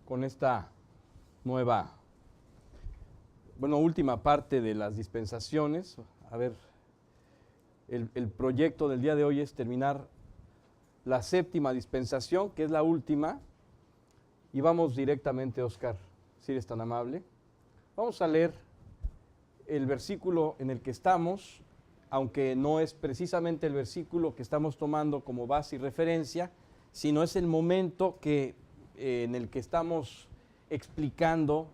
con esta última parte de las dispensaciones. A ver, el proyecto del día de hoy es terminar la séptima dispensación, que es la última, y vamos directamente, Oscar, si eres tan amable. Vamos a leer el versículo en el que estamos, aunque no es precisamente el versículo que estamos tomando como base y referencia, sino es el momento en el que estamos explicando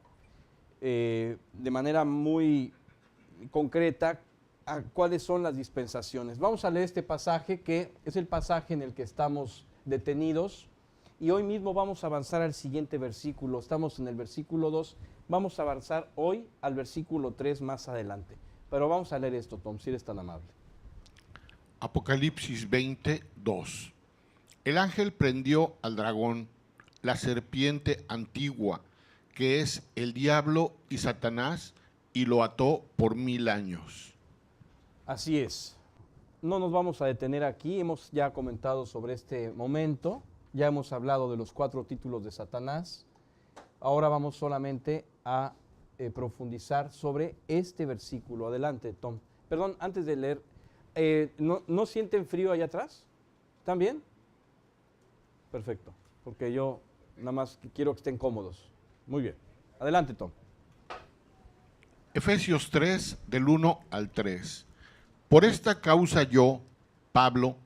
de manera muy concreta cuáles son las dispensaciones. Vamos a leer este pasaje, que es el pasaje en el que estamos detenidos, y hoy mismo vamos a avanzar al siguiente versículo. Estamos en el versículo 2, vamos a avanzar hoy al versículo 3 más adelante. Pero vamos a leer esto, Tom, si eres tan amable. Apocalipsis 20:2. El ángel prendió al dragón, la serpiente antigua, que es el diablo y Satanás, y lo ató por 1000 años. Así es. No nos vamos a detener aquí, hemos ya comentado sobre este momento, ya hemos hablado de los 4 títulos de Satanás. Ahora vamos solamente a profundizar sobre este versículo. Adelante, Tom. Perdón, antes de leer, ¿no sienten frío allá atrás? ¿Están bien? Perfecto, porque yo nada más quiero que estén cómodos. Muy bien. Adelante, Tom. Efesios 3, del 1 al 3. Por esta causa yo, Pablo,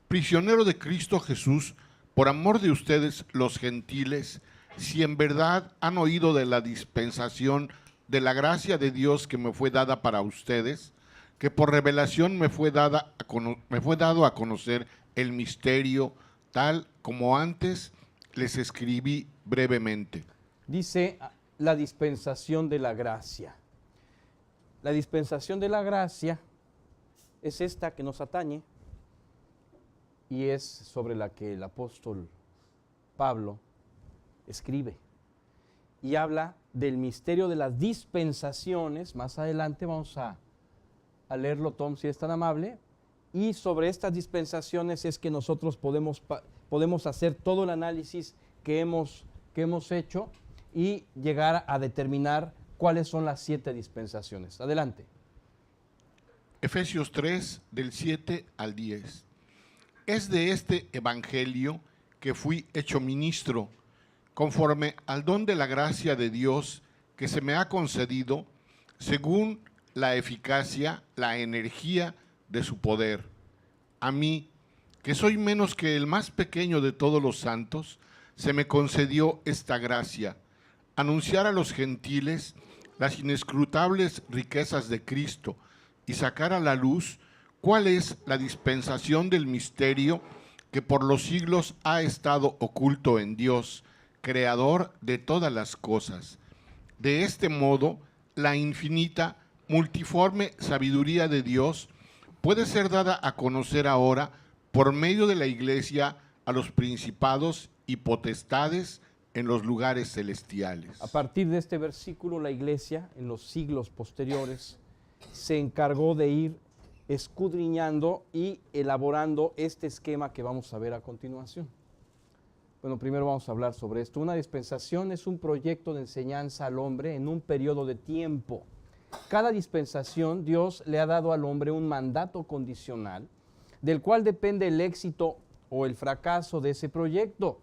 prisionero de Cristo Jesús, por amor de ustedes los gentiles, si en verdad han oído de la dispensación de la gracia de Dios que me fue dada para ustedes, que por revelación me fue dado a conocer el misterio, tal como antes les escribí brevemente. Dice la dispensación de la gracia. La dispensación de la gracia es esta que nos atañe y es sobre la que el apóstol Pablo escribe. Y habla del misterio de las dispensaciones. Más adelante vamos a leerlo, Tom, si es tan amable. Y sobre estas dispensaciones es que nosotros podemos hacer todo el análisis que hemos hecho y llegar a determinar cuáles son las 7 dispensaciones. Adelante. Efesios 3, del 7 al 10. Es de este evangelio que fui hecho ministro, conforme al don de la gracia de Dios que se me ha concedido, según la eficacia, la energía de su poder. A mí, que soy menos que el más pequeño de todos los santos, se me concedió esta gracia, anunciar a los gentiles las inescrutables riquezas de Cristo y sacar a la luz cuál es la dispensación del misterio que por los siglos ha estado oculto en Dios, creador de todas las cosas. De este modo, la infinita, multiforme sabiduría de Dios puede ser dada a conocer ahora por medio de la Iglesia a los principados y potestades en los lugares celestiales. A partir de este versículo, la Iglesia, en los siglos posteriores, se encargó de ir escudriñando y elaborando este esquema que vamos a ver a continuación. Bueno, primero vamos a hablar sobre esto. Una dispensación es un proyecto de enseñanza al hombre en un periodo de tiempo. Cada dispensación, Dios le ha dado al hombre un mandato condicional, del cual depende el éxito o el fracaso de ese proyecto.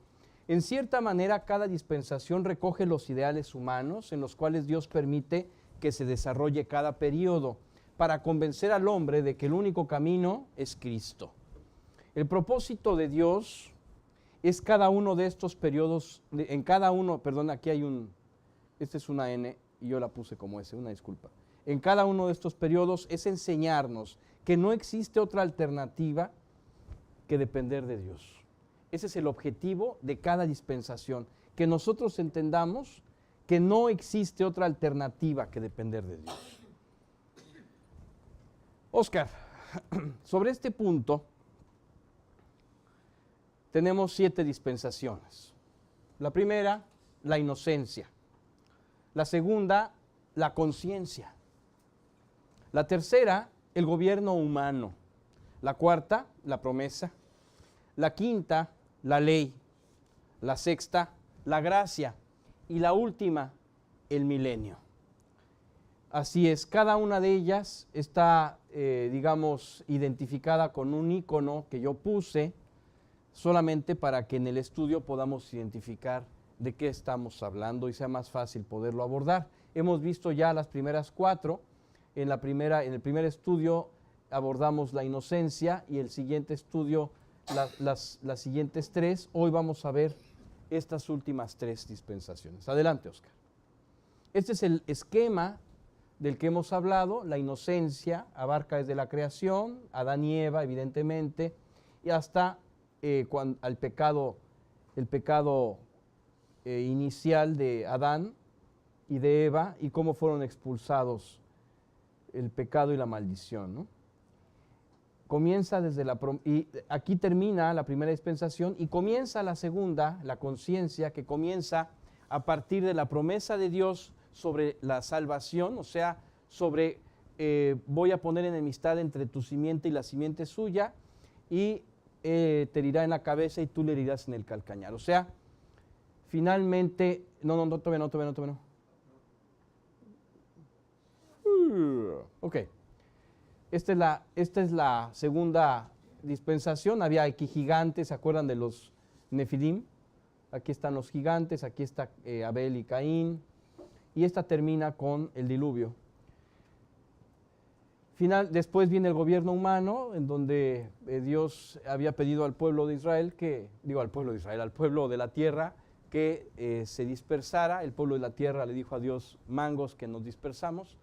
En cierta manera, cada dispensación recoge los ideales humanos en los cuales Dios permite que se desarrolle cada periodo, para convencer al hombre de que el único camino es Cristo. El propósito de Dios es cada uno de estos periodos, aquí hay esta es una N y yo la puse como S, una disculpa. En cada uno de estos periodos es enseñarnos que no existe otra alternativa que depender de Dios. Ese es el objetivo de cada dispensación, que nosotros entendamos que no existe otra alternativa que depender de Dios. Oscar, sobre este punto tenemos 7 dispensaciones. La primera, la inocencia. La segunda, la conciencia. La tercera, el gobierno humano. La cuarta, la promesa. La quinta, la ley. La sexta, la gracia. y la última, el milenio. Así es, cada una de ellas está, digamos, identificada con un icono que yo puse solamente para que en el estudio podamos identificar de qué estamos hablando y sea más fácil poderlo abordar. Hemos visto ya las primeras 4. En el primer estudio abordamos la inocencia y el siguiente estudio las siguientes 3. Hoy vamos a ver estas últimas 3 dispensaciones. Adelante, Oscar. Este es el esquema del que hemos hablado. La inocencia abarca desde la creación, Adán y Eva, evidentemente, y hasta el pecado inicial de Adán y de Eva y cómo fueron expulsados el pecado y la maldición, ¿no? Comienza y aquí termina la primera dispensación y comienza la segunda, la conciencia, que comienza a partir de la promesa de Dios sobre la salvación, o sea, sobre voy a poner enemistad entre tu simiente y la simiente suya, y te herirá en la cabeza y tú le herirás en el calcañar. O sea, finalmente, todavía no. Ok. Esta es la segunda dispensación. Había aquí gigantes, ¿se acuerdan de los Nefilim? Aquí están los gigantes, aquí está Abel y Caín. Y esta termina con el diluvio. Después viene el gobierno humano, en donde Dios había pedido al pueblo de Israel, al pueblo de la tierra, que se dispersara. El pueblo de la tierra le dijo a Dios, mangos que nos dispersamos.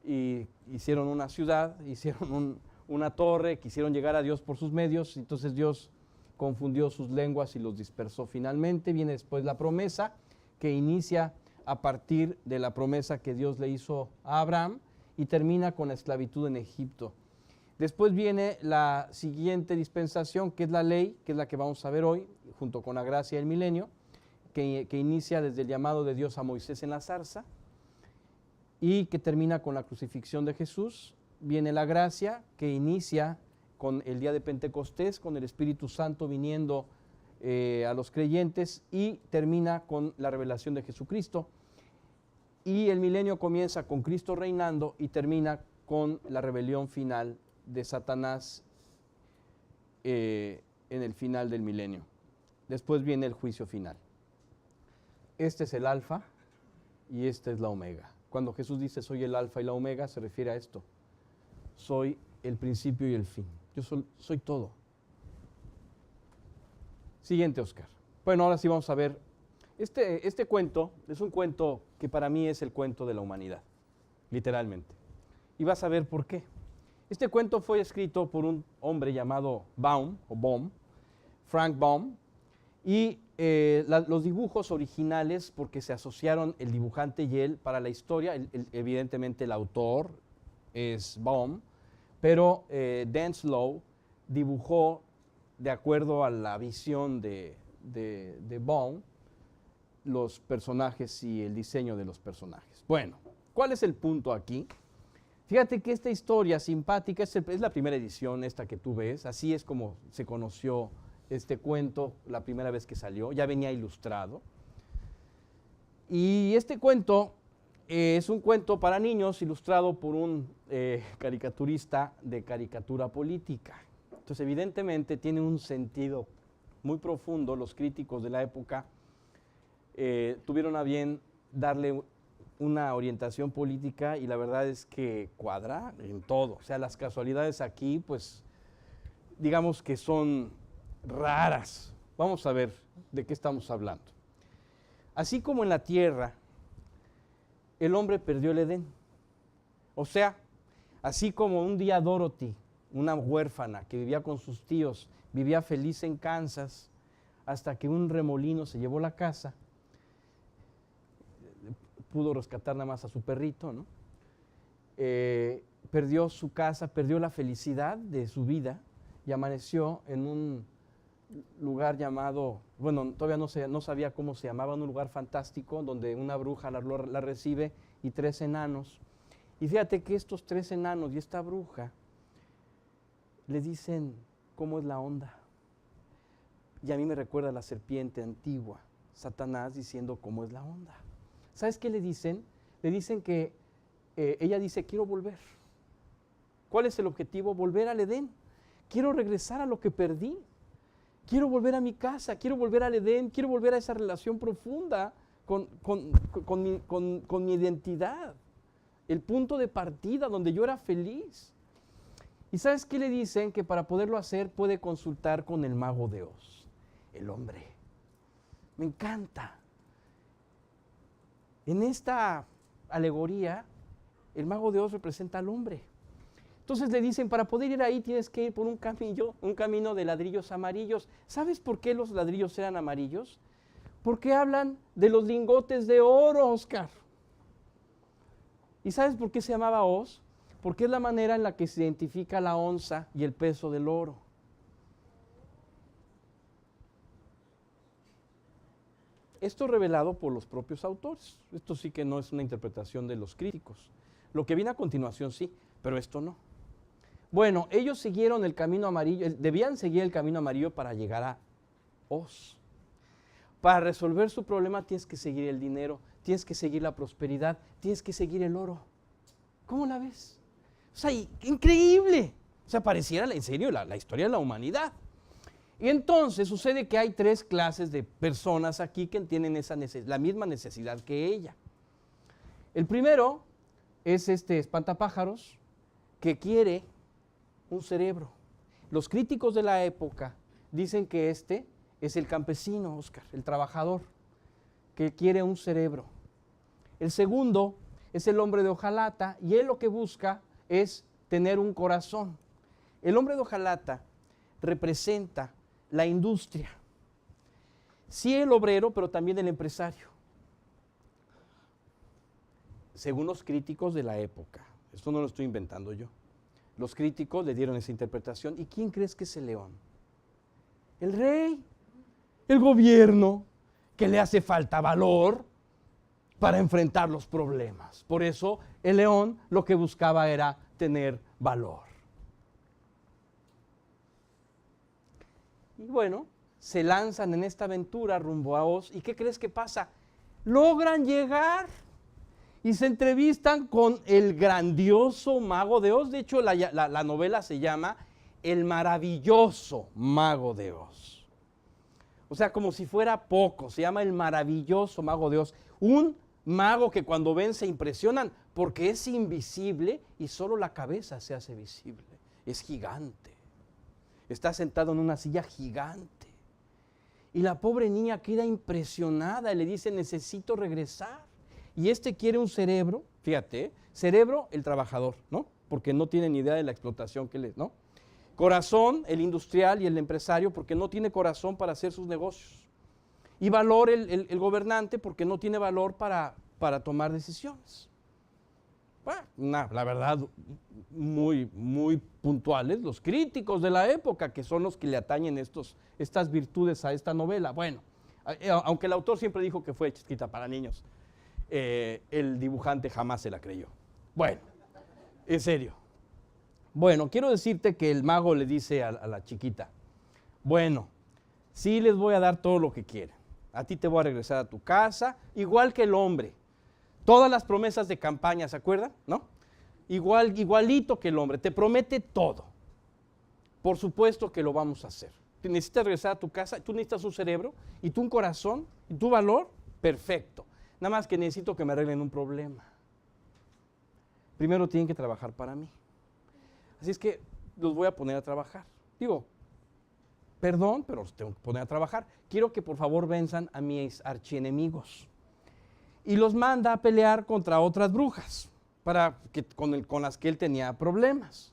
Y hicieron una ciudad, hicieron una torre, quisieron llegar a Dios por sus medios, entonces Dios confundió sus lenguas y los dispersó. Finalmente viene después la promesa, que inicia a partir de la promesa que Dios le hizo a Abraham y termina con la esclavitud en Egipto. Después viene la siguiente dispensación, que es la ley, que es la que vamos a ver hoy, junto con la gracia del milenio, que inicia desde el llamado de Dios a Moisés en la zarza, y que termina con la crucifixión de Jesús. Viene la gracia, que inicia con el día de Pentecostés, con el Espíritu Santo viniendo a los creyentes, y termina con la revelación de Jesucristo. Y el milenio comienza con Cristo reinando y termina con la rebelión final de Satanás en el final del milenio. Después viene el juicio final. Este es el alfa y esta es la omega. Cuando Jesús dice soy el alfa y la omega, se refiere a esto. Soy el principio y el fin. Yo soy todo. Siguiente, Oscar. Bueno, ahora sí vamos a ver. Este cuento es un cuento que para mí es el cuento de la humanidad, literalmente. Y vas a ver por qué. Este cuento fue escrito por un hombre llamado Frank Baum, y los dibujos originales, porque se asociaron el dibujante y él para la historia, evidentemente el autor es Baum, pero Dan Slow dibujó de acuerdo a la visión de Baum los personajes y el diseño de los personajes. Bueno, ¿cuál es el punto aquí? Fíjate que esta historia simpática es la primera edición, esta que tú ves, así es como se conoció este cuento la primera vez que salió, ya venía ilustrado. Y este cuento es un cuento para niños ilustrado por un caricaturista de caricatura política. Entonces, evidentemente, tiene un sentido muy profundo. Los críticos de la época tuvieron a bien darle una orientación política y la verdad es que cuadra en todo. O sea, las casualidades aquí, pues, digamos que son raras. Vamos a ver de qué estamos hablando. Así como en la tierra, el hombre perdió el Edén. O sea, así como un día Dorothy, una huérfana que vivía con sus tíos, vivía feliz en Kansas, hasta que un remolino se llevó la casa, pudo rescatar nada más a su perrito, ¿no? Perdió su casa, perdió la felicidad de su vida y amaneció en un lugar llamado, bueno, todavía no sabía cómo se llamaba, un lugar fantástico donde una bruja la recibe y 3 enanos. Y fíjate que estos 3 enanos y esta bruja le dicen cómo es la onda. Y a mí me recuerda a la serpiente antigua. Satanás diciendo cómo es la onda. ¿Sabes qué le dicen? Le dicen que ella dice, quiero volver. ¿Cuál es el objetivo? Volver al Edén. Quiero regresar a lo que perdí. Quiero volver a mi casa, quiero volver al Edén, quiero volver a esa relación profunda con mi identidad. El punto de partida donde yo era feliz. ¿Y sabes qué le dicen? Que para poderlo hacer puede consultar con el mago de Oz, el hombre. Me encanta. En esta alegoría, el mago de Oz representa al hombre. Entonces le dicen, para poder ir ahí tienes que ir por un camino de ladrillos amarillos. ¿Sabes por qué los ladrillos eran amarillos? Porque hablan de los lingotes de oro, Oscar. ¿Y sabes por qué se llamaba Oz? Porque es la manera en la que se identifica la onza y el peso del oro. Esto revelado por los propios autores. Esto sí que no es una interpretación de los críticos. Lo que viene a continuación sí, pero esto no. Bueno, ellos siguieron el camino amarillo, debían seguir el camino amarillo para llegar a Oz. Para resolver su problema tienes que seguir el dinero, tienes que seguir la prosperidad, tienes que seguir el oro. ¿Cómo la ves? O sea, increíble. O sea, pareciera en serio la historia de la humanidad. Y entonces sucede que hay tres clases de personas aquí que tienen la misma necesidad que ella. El primero es este espantapájaros que quiere un cerebro. Los críticos de la época dicen que este es el campesino, Oscar, el trabajador, que quiere un cerebro. El segundo es el hombre de hojalata y él lo que busca es tener un corazón. El hombre de hojalata representa la industria. Sí, el obrero, pero también el empresario. Según los críticos de la época, esto no lo estoy inventando yo. Los críticos le dieron esa interpretación. ¿Y quién crees que es el león? El rey, el gobierno, que le hace falta valor para enfrentar los problemas. Por eso el león lo que buscaba era tener valor. Y bueno, se lanzan en esta aventura rumbo a Oz. ¿Y qué crees que pasa? Logran llegar y se entrevistan con el grandioso mago de Oz. De hecho, la novela se llama El maravilloso mago de Oz. O sea, como si fuera poco, se llama El maravilloso mago de Oz. Un mago que cuando ven se impresionan porque es invisible y solo la cabeza se hace visible. Es gigante. Está sentado en una silla gigante. Y la pobre niña queda impresionada y le dice, necesito regresar. Y este quiere un cerebro, fíjate, cerebro el trabajador, ¿no? Porque no tiene ni idea de la explotación que le, ¿no? Corazón el industrial y el empresario porque no tiene corazón para hacer sus negocios. Y valor el gobernante porque no tiene valor para tomar decisiones. Bueno, la verdad, muy puntuales los críticos de la época, que son los que le atañen estas virtudes a esta novela. Bueno, aunque el autor siempre dijo que fue escrita para niños, el dibujante jamás se la creyó. Bueno, en serio. Bueno, quiero decirte que el mago le dice a la chiquita, bueno, sí les voy a dar todo lo que quieren. A ti te voy a regresar a tu casa, igual que el hombre. Todas las promesas de campaña, ¿se acuerdan? ¿No? Igualito que el hombre, te promete todo. Por supuesto que lo vamos a hacer. Necesitas regresar a tu casa, tú necesitas un cerebro, y tú un corazón, y tu valor, perfecto. Nada más que necesito que me arreglen un problema. Primero tienen que trabajar para mí. Así es que los voy a poner a trabajar. Digo, perdón, pero los tengo que poner a trabajar. Quiero que por favor venzan a mis archienemigos. Y los manda a pelear contra otras brujas con las que él tenía problemas.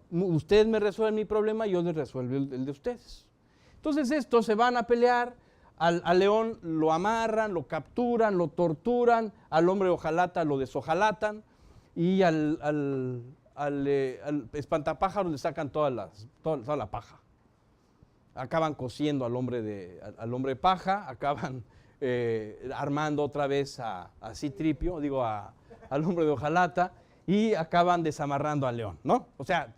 Ustedes me resuelven mi problema y yo les resuelvo el de ustedes. Entonces estos se van a pelear, al león lo amarran, lo capturan, lo torturan, al hombre hojalata lo deshojalatan y al espantapájaros le sacan toda la paja. Acaban cosiendo al hombre paja, acaban armando otra vez a Citripio, al hombre de hojalata, y acaban desamarrando al león, ¿no? O sea,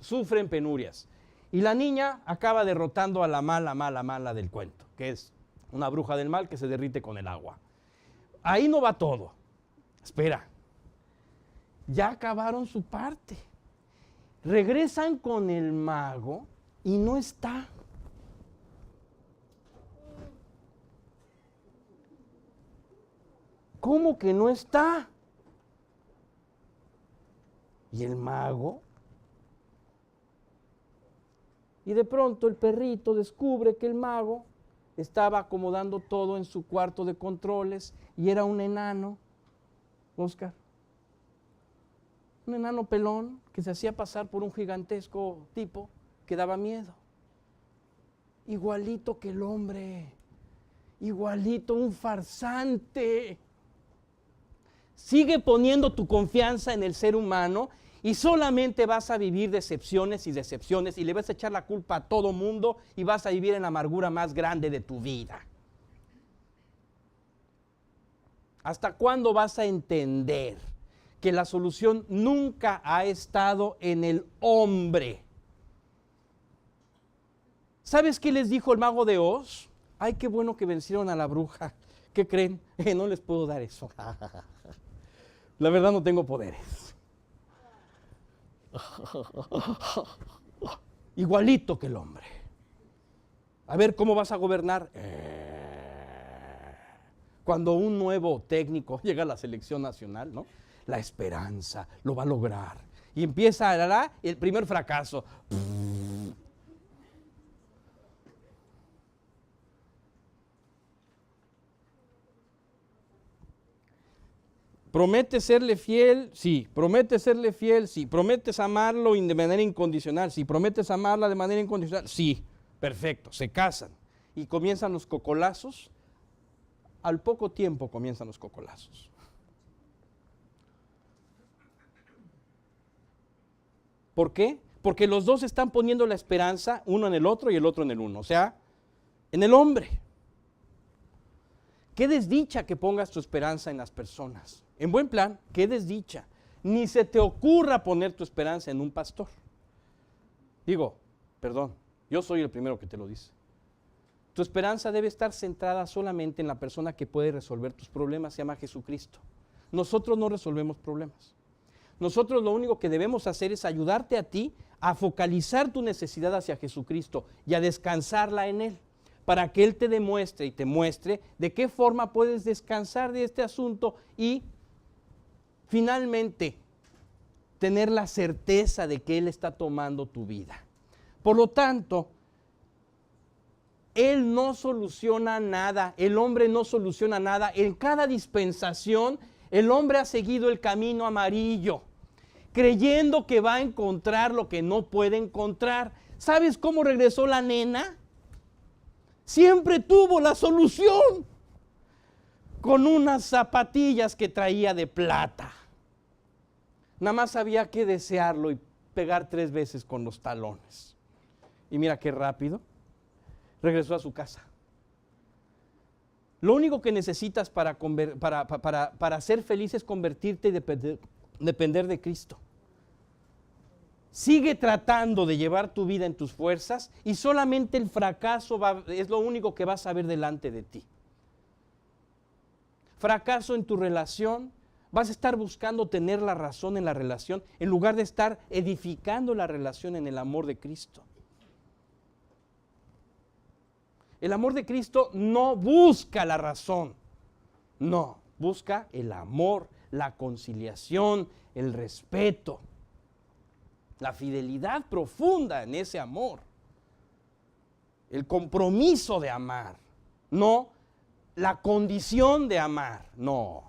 sufren penurias. Y la niña acaba derrotando a la mala del cuento, que es Una bruja del mal que se derrite con el agua. Ahí no va todo. Espera. Ya acabaron su parte. Regresan con el mago y no está. ¿Cómo que no está? Y el mago. Y de pronto el perrito descubre que el mago estaba acomodando todo en su cuarto de controles y era un enano, Oscar. Un enano pelón que se hacía pasar por un gigantesco tipo que daba miedo. Igualito que el hombre, igualito, un farsante. Sigue poniendo tu confianza en el ser humano y solamente vas a vivir decepciones y decepciones y le vas a echar la culpa a todo mundo y vas a vivir en la amargura más grande de tu vida. ¿Hasta cuándo vas a entender que la solución nunca ha estado en el hombre? ¿Sabes qué les dijo el mago de Oz? Ay, qué bueno que vencieron a la bruja. ¿Qué creen? No les puedo dar eso. La verdad no tengo poderes. Igualito que el hombre. A ver, ¿cómo vas a gobernar? Cuando un nuevo técnico llega a la selección nacional, ¿no? La esperanza, lo va a lograr. Y empieza el primer fracaso. ¿Prometes serle fiel? Sí. ¿Prometes serle fiel? Sí. ¿Prometes amarlo de manera incondicional? Sí. ¿Prometes amarla de manera incondicional? Sí. Perfecto. Se casan. Y comienzan los cocolazos. Al poco tiempo comienzan los cocolazos. ¿Por qué? Porque los dos están poniendo la esperanza, uno en el otro y el otro en el uno. O sea, en el hombre. Qué desdicha que pongas tu esperanza en las personas. En buen plan, qué desdicha. Ni se te ocurra poner tu esperanza en un pastor. Digo, perdón, yo soy el primero que te lo dice. Tu esperanza debe estar centrada solamente en la persona que puede resolver tus problemas, se llama Jesucristo. Nosotros no resolvemos problemas. Nosotros lo único que debemos hacer es ayudarte a ti a focalizar tu necesidad hacia Jesucristo y a descansarla en Él, para que Él te demuestre y te muestre de qué forma puedes descansar de este asunto y finalmente tener la certeza de que Él está tomando tu vida. Por lo tanto, Él no soluciona nada, el hombre no soluciona nada. En cada dispensación, el hombre ha seguido el camino amarillo, creyendo que va a encontrar lo que no puede encontrar. ¿Sabes cómo regresó la nena? Siempre tuvo la solución, con unas zapatillas que traía de plata. Nada más había que desearlo y pegar 3 veces con los talones. Y mira qué rápido regresó a su casa. Lo único que necesitas para ser feliz es convertirte y depender de Cristo. Sigue tratando de llevar tu vida en tus fuerzas y solamente el fracaso es lo único que vas a ver delante de ti. Fracaso en tu relación, vas a estar buscando tener la razón en la relación en lugar de estar edificando la relación en el amor de Cristo. El amor de Cristo no busca la razón, no, busca el amor, la conciliación, el respeto, la fidelidad profunda en ese amor, el compromiso de amar, no la condición de amar, no.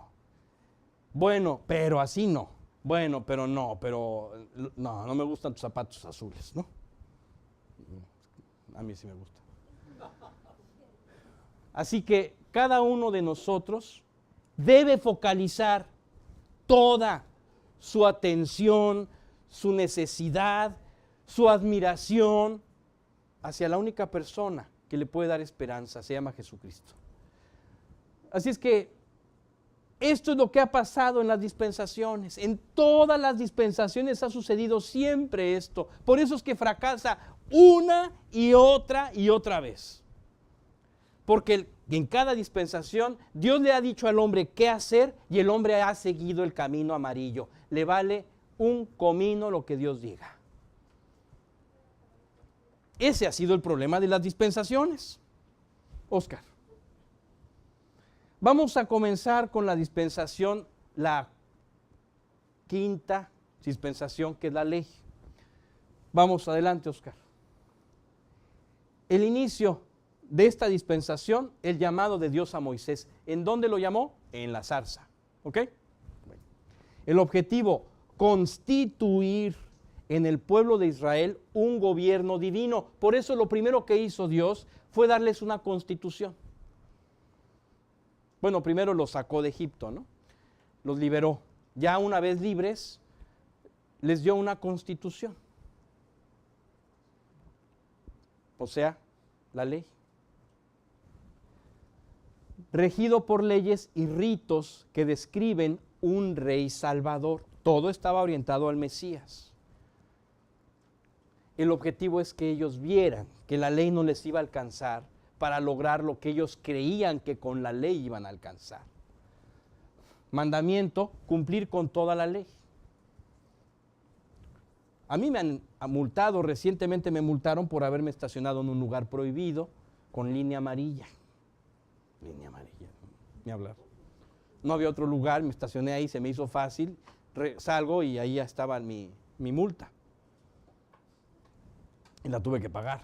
Bueno, pero así no, bueno, pero no, no me gustan tus zapatos azules, ¿no? A mí sí me gustan. Así que cada uno de nosotros debe focalizar toda su atención, su necesidad, su admiración hacia la única persona que le puede dar esperanza, se llama Jesucristo. Así es que esto es lo que ha pasado en las dispensaciones. En todas las dispensaciones ha sucedido siempre esto. Por eso es que fracasa una y otra vez. Porque en cada dispensación Dios le ha dicho al hombre qué hacer y el hombre ha seguido el camino amarillo. Le vale un comino lo que Dios diga. Ese ha sido el problema de las dispensaciones. Oscar. Vamos a comenzar con la dispensación, la quinta dispensación, que es la ley. Vamos adelante, Oscar. El inicio de esta dispensación, el llamado de Dios a Moisés. ¿En dónde lo llamó? En la zarza. ¿Ok? Bueno. El objetivo, constituir en el pueblo de Israel un gobierno divino. Por eso lo primero que hizo Dios fue darles una constitución. Bueno, primero los sacó de Egipto, ¿no? Los liberó. Ya una vez libres, les dio una constitución. O sea, la ley. Regido por leyes y ritos que describen un rey salvador. Todo estaba orientado al Mesías. El objetivo es que ellos vieran que la ley no les iba a alcanzar para lograr lo que ellos creían que con la ley iban a alcanzar. Mandamiento, cumplir con toda la ley. A mí me han multado, recientemente me multaron por haberme estacionado en un lugar prohibido con línea amarilla. Línea amarilla, ni hablar. No había otro lugar, me estacioné ahí, se me hizo fácil, salgo y ahí ya estaba mi multa. Y la tuve que pagar.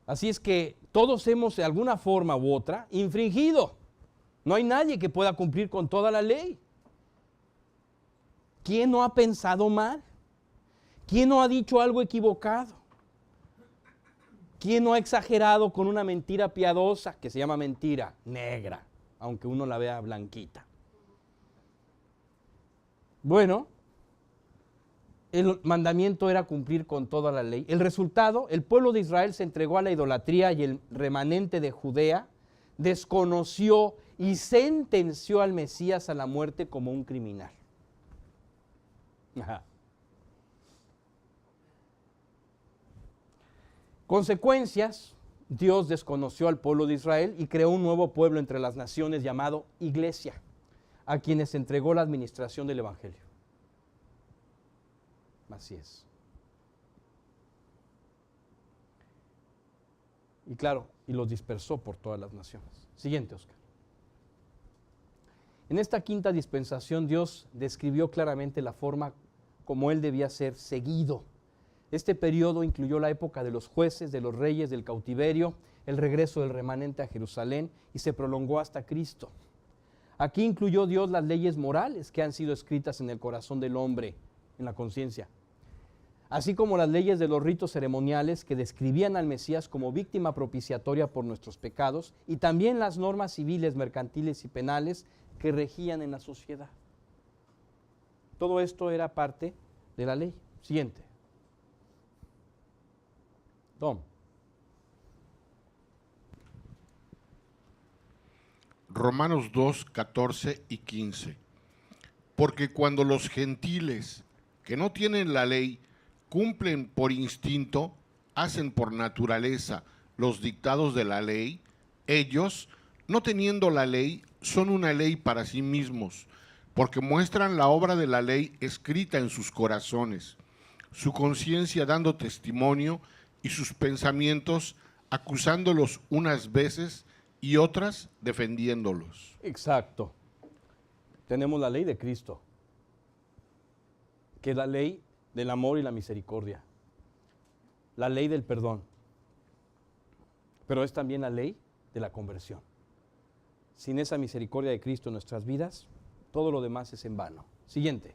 Así es que todos hemos de alguna forma u otra infringido. No hay nadie que pueda cumplir con toda la ley. ¿Quién no ha pensado mal? ¿Quién no ha dicho algo equivocado? ¿Quién no ha exagerado con una mentira piadosa que se llama mentira negra, aunque uno la vea blanquita? Bueno, el mandamiento era cumplir con toda la ley. El resultado, el pueblo de Israel se entregó a la idolatría y el remanente de Judea desconoció y sentenció al Mesías a la muerte como un criminal. Ajá. Consecuencias, Dios desconoció al pueblo de Israel y creó un nuevo pueblo entre las naciones llamado Iglesia, a quienes entregó la administración del Evangelio. Así es. Y claro, y los dispersó por todas las naciones. Siguiente, Oscar. En esta quinta dispensación Dios describió claramente la forma como Él debía ser seguido. Este periodo incluyó la época de los jueces, de los reyes, del cautiverio, el regreso del remanente a Jerusalén y se prolongó hasta Cristo. Aquí incluyó Dios las leyes morales que han sido escritas en el corazón del hombre, en la conciencia, así como las leyes de los ritos ceremoniales que describían al Mesías como víctima propiciatoria por nuestros pecados y también las normas civiles, mercantiles y penales que regían en la sociedad. Todo esto era parte de la ley. Siguiente. Tom. Romanos 2, 14 y 15. Porque cuando los gentiles que no tienen la ley cumplen por instinto, hacen por naturaleza los dictados de la ley, ellos, no teniendo la ley, son una ley para sí mismos, porque muestran la obra de la ley escrita en sus corazones, su conciencia dando testimonio y sus pensamientos acusándolos unas veces y otras defendiéndolos. Exacto. Tenemos la ley de Cristo, que es la ley del amor y la misericordia, la ley del perdón, pero es también la ley de la conversión. Sin esa misericordia de Cristo en nuestras vidas, todo lo demás es en vano. Siguiente.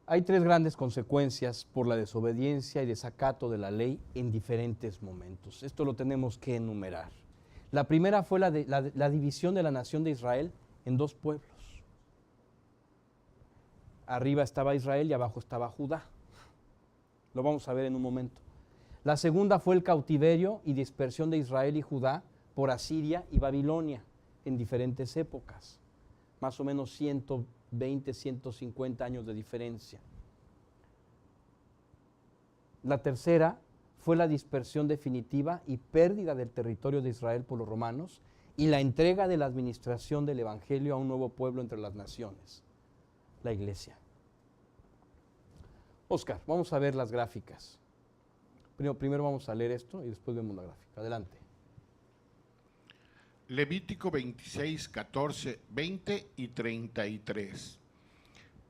Hay tres grandes consecuencias por la desobediencia y desacato de la ley en diferentes momentos. Esto lo tenemos que enumerar. La primera fue la división de la nación de Israel en dos pueblos. Arriba estaba Israel y abajo estaba Judá. Lo vamos a ver en un momento. La segunda fue el cautiverio y dispersión de Israel y Judá por Asiria y Babilonia en diferentes épocas. Más o menos 120, 150 años de diferencia. La tercera fue la dispersión definitiva y pérdida del territorio de Israel por los romanos y la entrega de la administración del Evangelio a un nuevo pueblo entre las naciones, la iglesia. Oscar, vamos a ver las gráficas. Primero vamos a leer esto y después vemos la gráfica. Adelante. Levítico 26, 14, 20 y 33.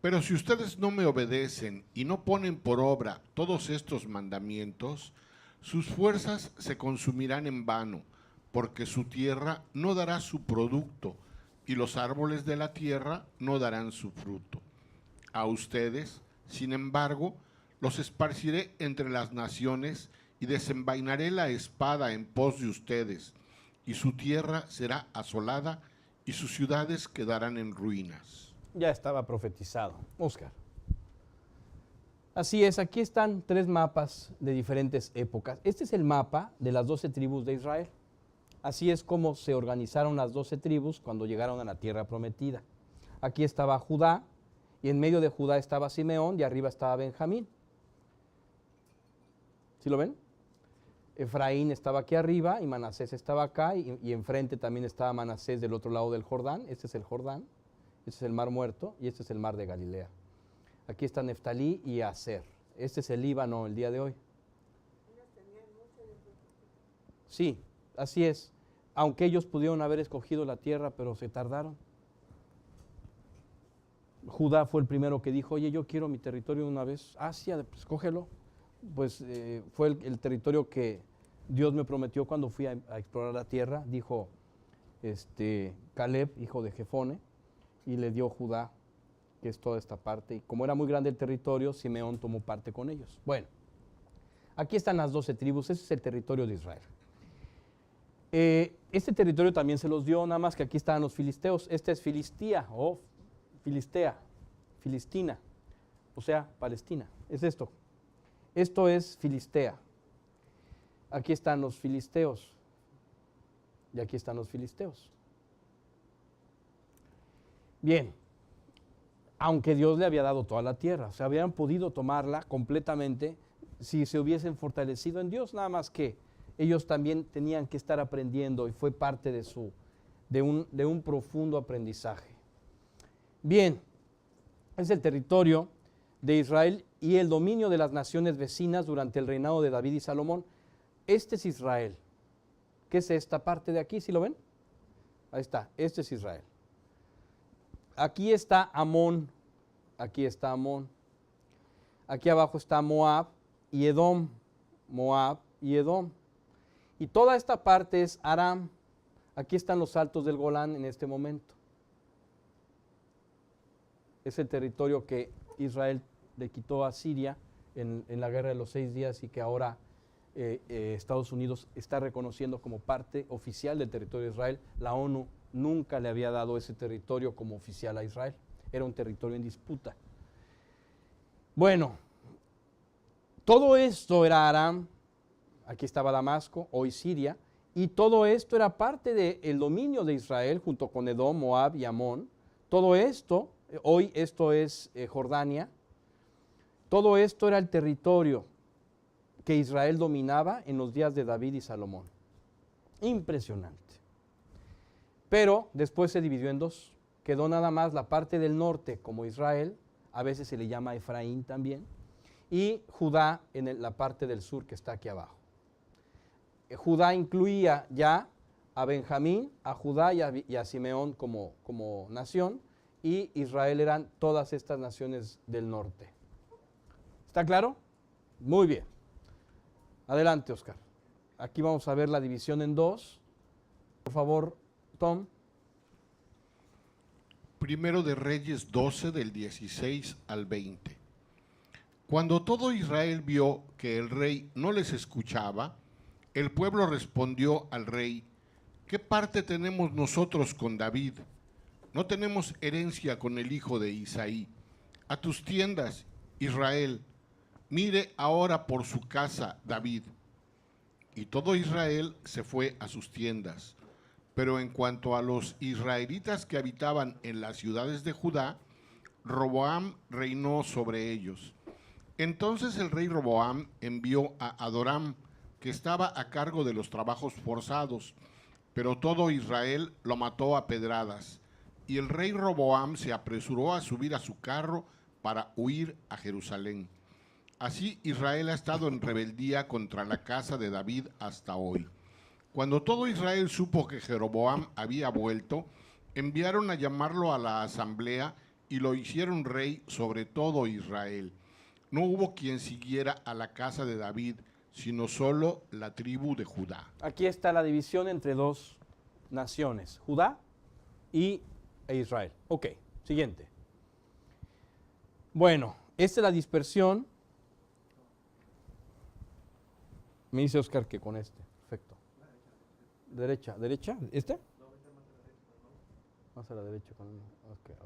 Pero si ustedes no me obedecen y no ponen por obra todos estos mandamientos, sus fuerzas se consumirán en vano, porque su tierra no dará su producto y los árboles de la tierra no darán su fruto. A ustedes, sin embargo, los esparciré entre las naciones y desenvainaré la espada en pos de ustedes, y su tierra será asolada y sus ciudades quedarán en ruinas. Ya estaba profetizado. Oscar. Así es, aquí están 3 mapas de diferentes épocas. Este es el mapa de las 12 tribus de Israel. Así es como se organizaron las 12 tribus cuando llegaron a la tierra prometida. Aquí estaba Judá, y en medio de Judá estaba Simeón, y arriba estaba Benjamín. ¿Sí lo ven? Efraín estaba aquí arriba, y Manasés estaba acá, y enfrente también estaba Manasés del otro lado del Jordán. Este es el Jordán, este es el Mar Muerto, y este es el Mar de Galilea. Aquí está Neftalí y Aser. Este es el Líbano el día de hoy. Sí, así es. Aunque ellos pudieron haber escogido la tierra, pero se tardaron. Judá fue el primero que dijo, oye, yo quiero mi territorio de una vez. Asia, pues escógelo. Pues fue el territorio que Dios me prometió cuando fui a explorar la tierra. Dijo Caleb, hijo de Jefone, y le dio Judá, que es toda esta parte. Y como era muy grande el territorio, Simeón tomó parte con ellos. Bueno, aquí están las 12 tribus, ese es el territorio de Israel. Este territorio también se los dio, nada más que aquí estaban los filisteos. Este es Filistia o Filistea, Filistina, o sea, Palestina. Es esto. Esto es Filistea. Aquí están los filisteos. Y aquí están los filisteos. Bien, aunque Dios le había dado toda la tierra, o sea, habían podido tomarla completamente si se hubiesen fortalecido en Dios, nada más que ellos también tenían que estar aprendiendo y fue parte de un profundo aprendizaje. Bien, es el territorio de Israel y el dominio de las naciones vecinas durante el reinado de David y Salomón. Este es Israel. ¿Qué es esta parte de aquí? ¿Sí lo ven? Ahí está, este es Israel. Aquí está Amón, aquí está Amón. Aquí abajo está Moab y Edom, Moab y Edom. Y toda esta parte es Aram. Aquí están los altos del Golán en este momento. Es el territorio que Israel le quitó a Siria en la guerra de los 6 días y que ahora Estados Unidos está reconociendo como parte oficial del territorio de Israel. La ONU nunca le había dado ese territorio como oficial a Israel. Era un territorio en disputa. Bueno, todo esto era Aram. Aquí estaba Damasco, hoy Siria, y todo esto era parte del dominio de Israel junto con Edom, Moab y Amón. Todo esto, hoy esto es Jordania, todo esto era el territorio que Israel dominaba en los días de David y Salomón. Impresionante. Pero después se dividió en 2. Quedó nada más la parte del norte como Israel, a veces se le llama Efraín también, y Judá en la parte del sur que está aquí abajo. Judá incluía ya a Benjamín, a Judá y a Simeón como nación, y Israel eran todas estas naciones del norte. ¿Está claro? Muy bien. Adelante, Oscar. Aquí vamos a ver la división en 2. Por favor, Tom. Primero de Reyes 12, del 16 al 20. Cuando todo Israel vio que el rey no les escuchaba, el pueblo respondió al rey: ¿qué parte tenemos nosotros con David? No tenemos herencia con el hijo de Isaí. A tus tiendas, Israel, mire ahora por su casa, David. Y todo Israel se fue a sus tiendas. Pero en cuanto a los israelitas que habitaban en las ciudades de Judá, Roboam reinó sobre ellos. Entonces el rey Roboam envió a Adoram, que estaba a cargo de los trabajos forzados, pero todo Israel lo mató a pedradas. Y el rey Roboam se apresuró a subir a su carro para huir a Jerusalén. Así Israel ha estado en rebeldía contra la casa de David hasta hoy. Cuando todo Israel supo que Jeroboam había vuelto, enviaron a llamarlo a la asamblea y lo hicieron rey sobre todo Israel. No hubo quien siguiera a la casa de David, sino solo la tribu de Judá. Aquí está la división entre dos naciones, Judá e Israel. Ok, siguiente. Bueno, esta es la dispersión. Me dice Oscar que con este. Perfecto. Derecha. ¿Derecha? ¿Este? Más a la derecha.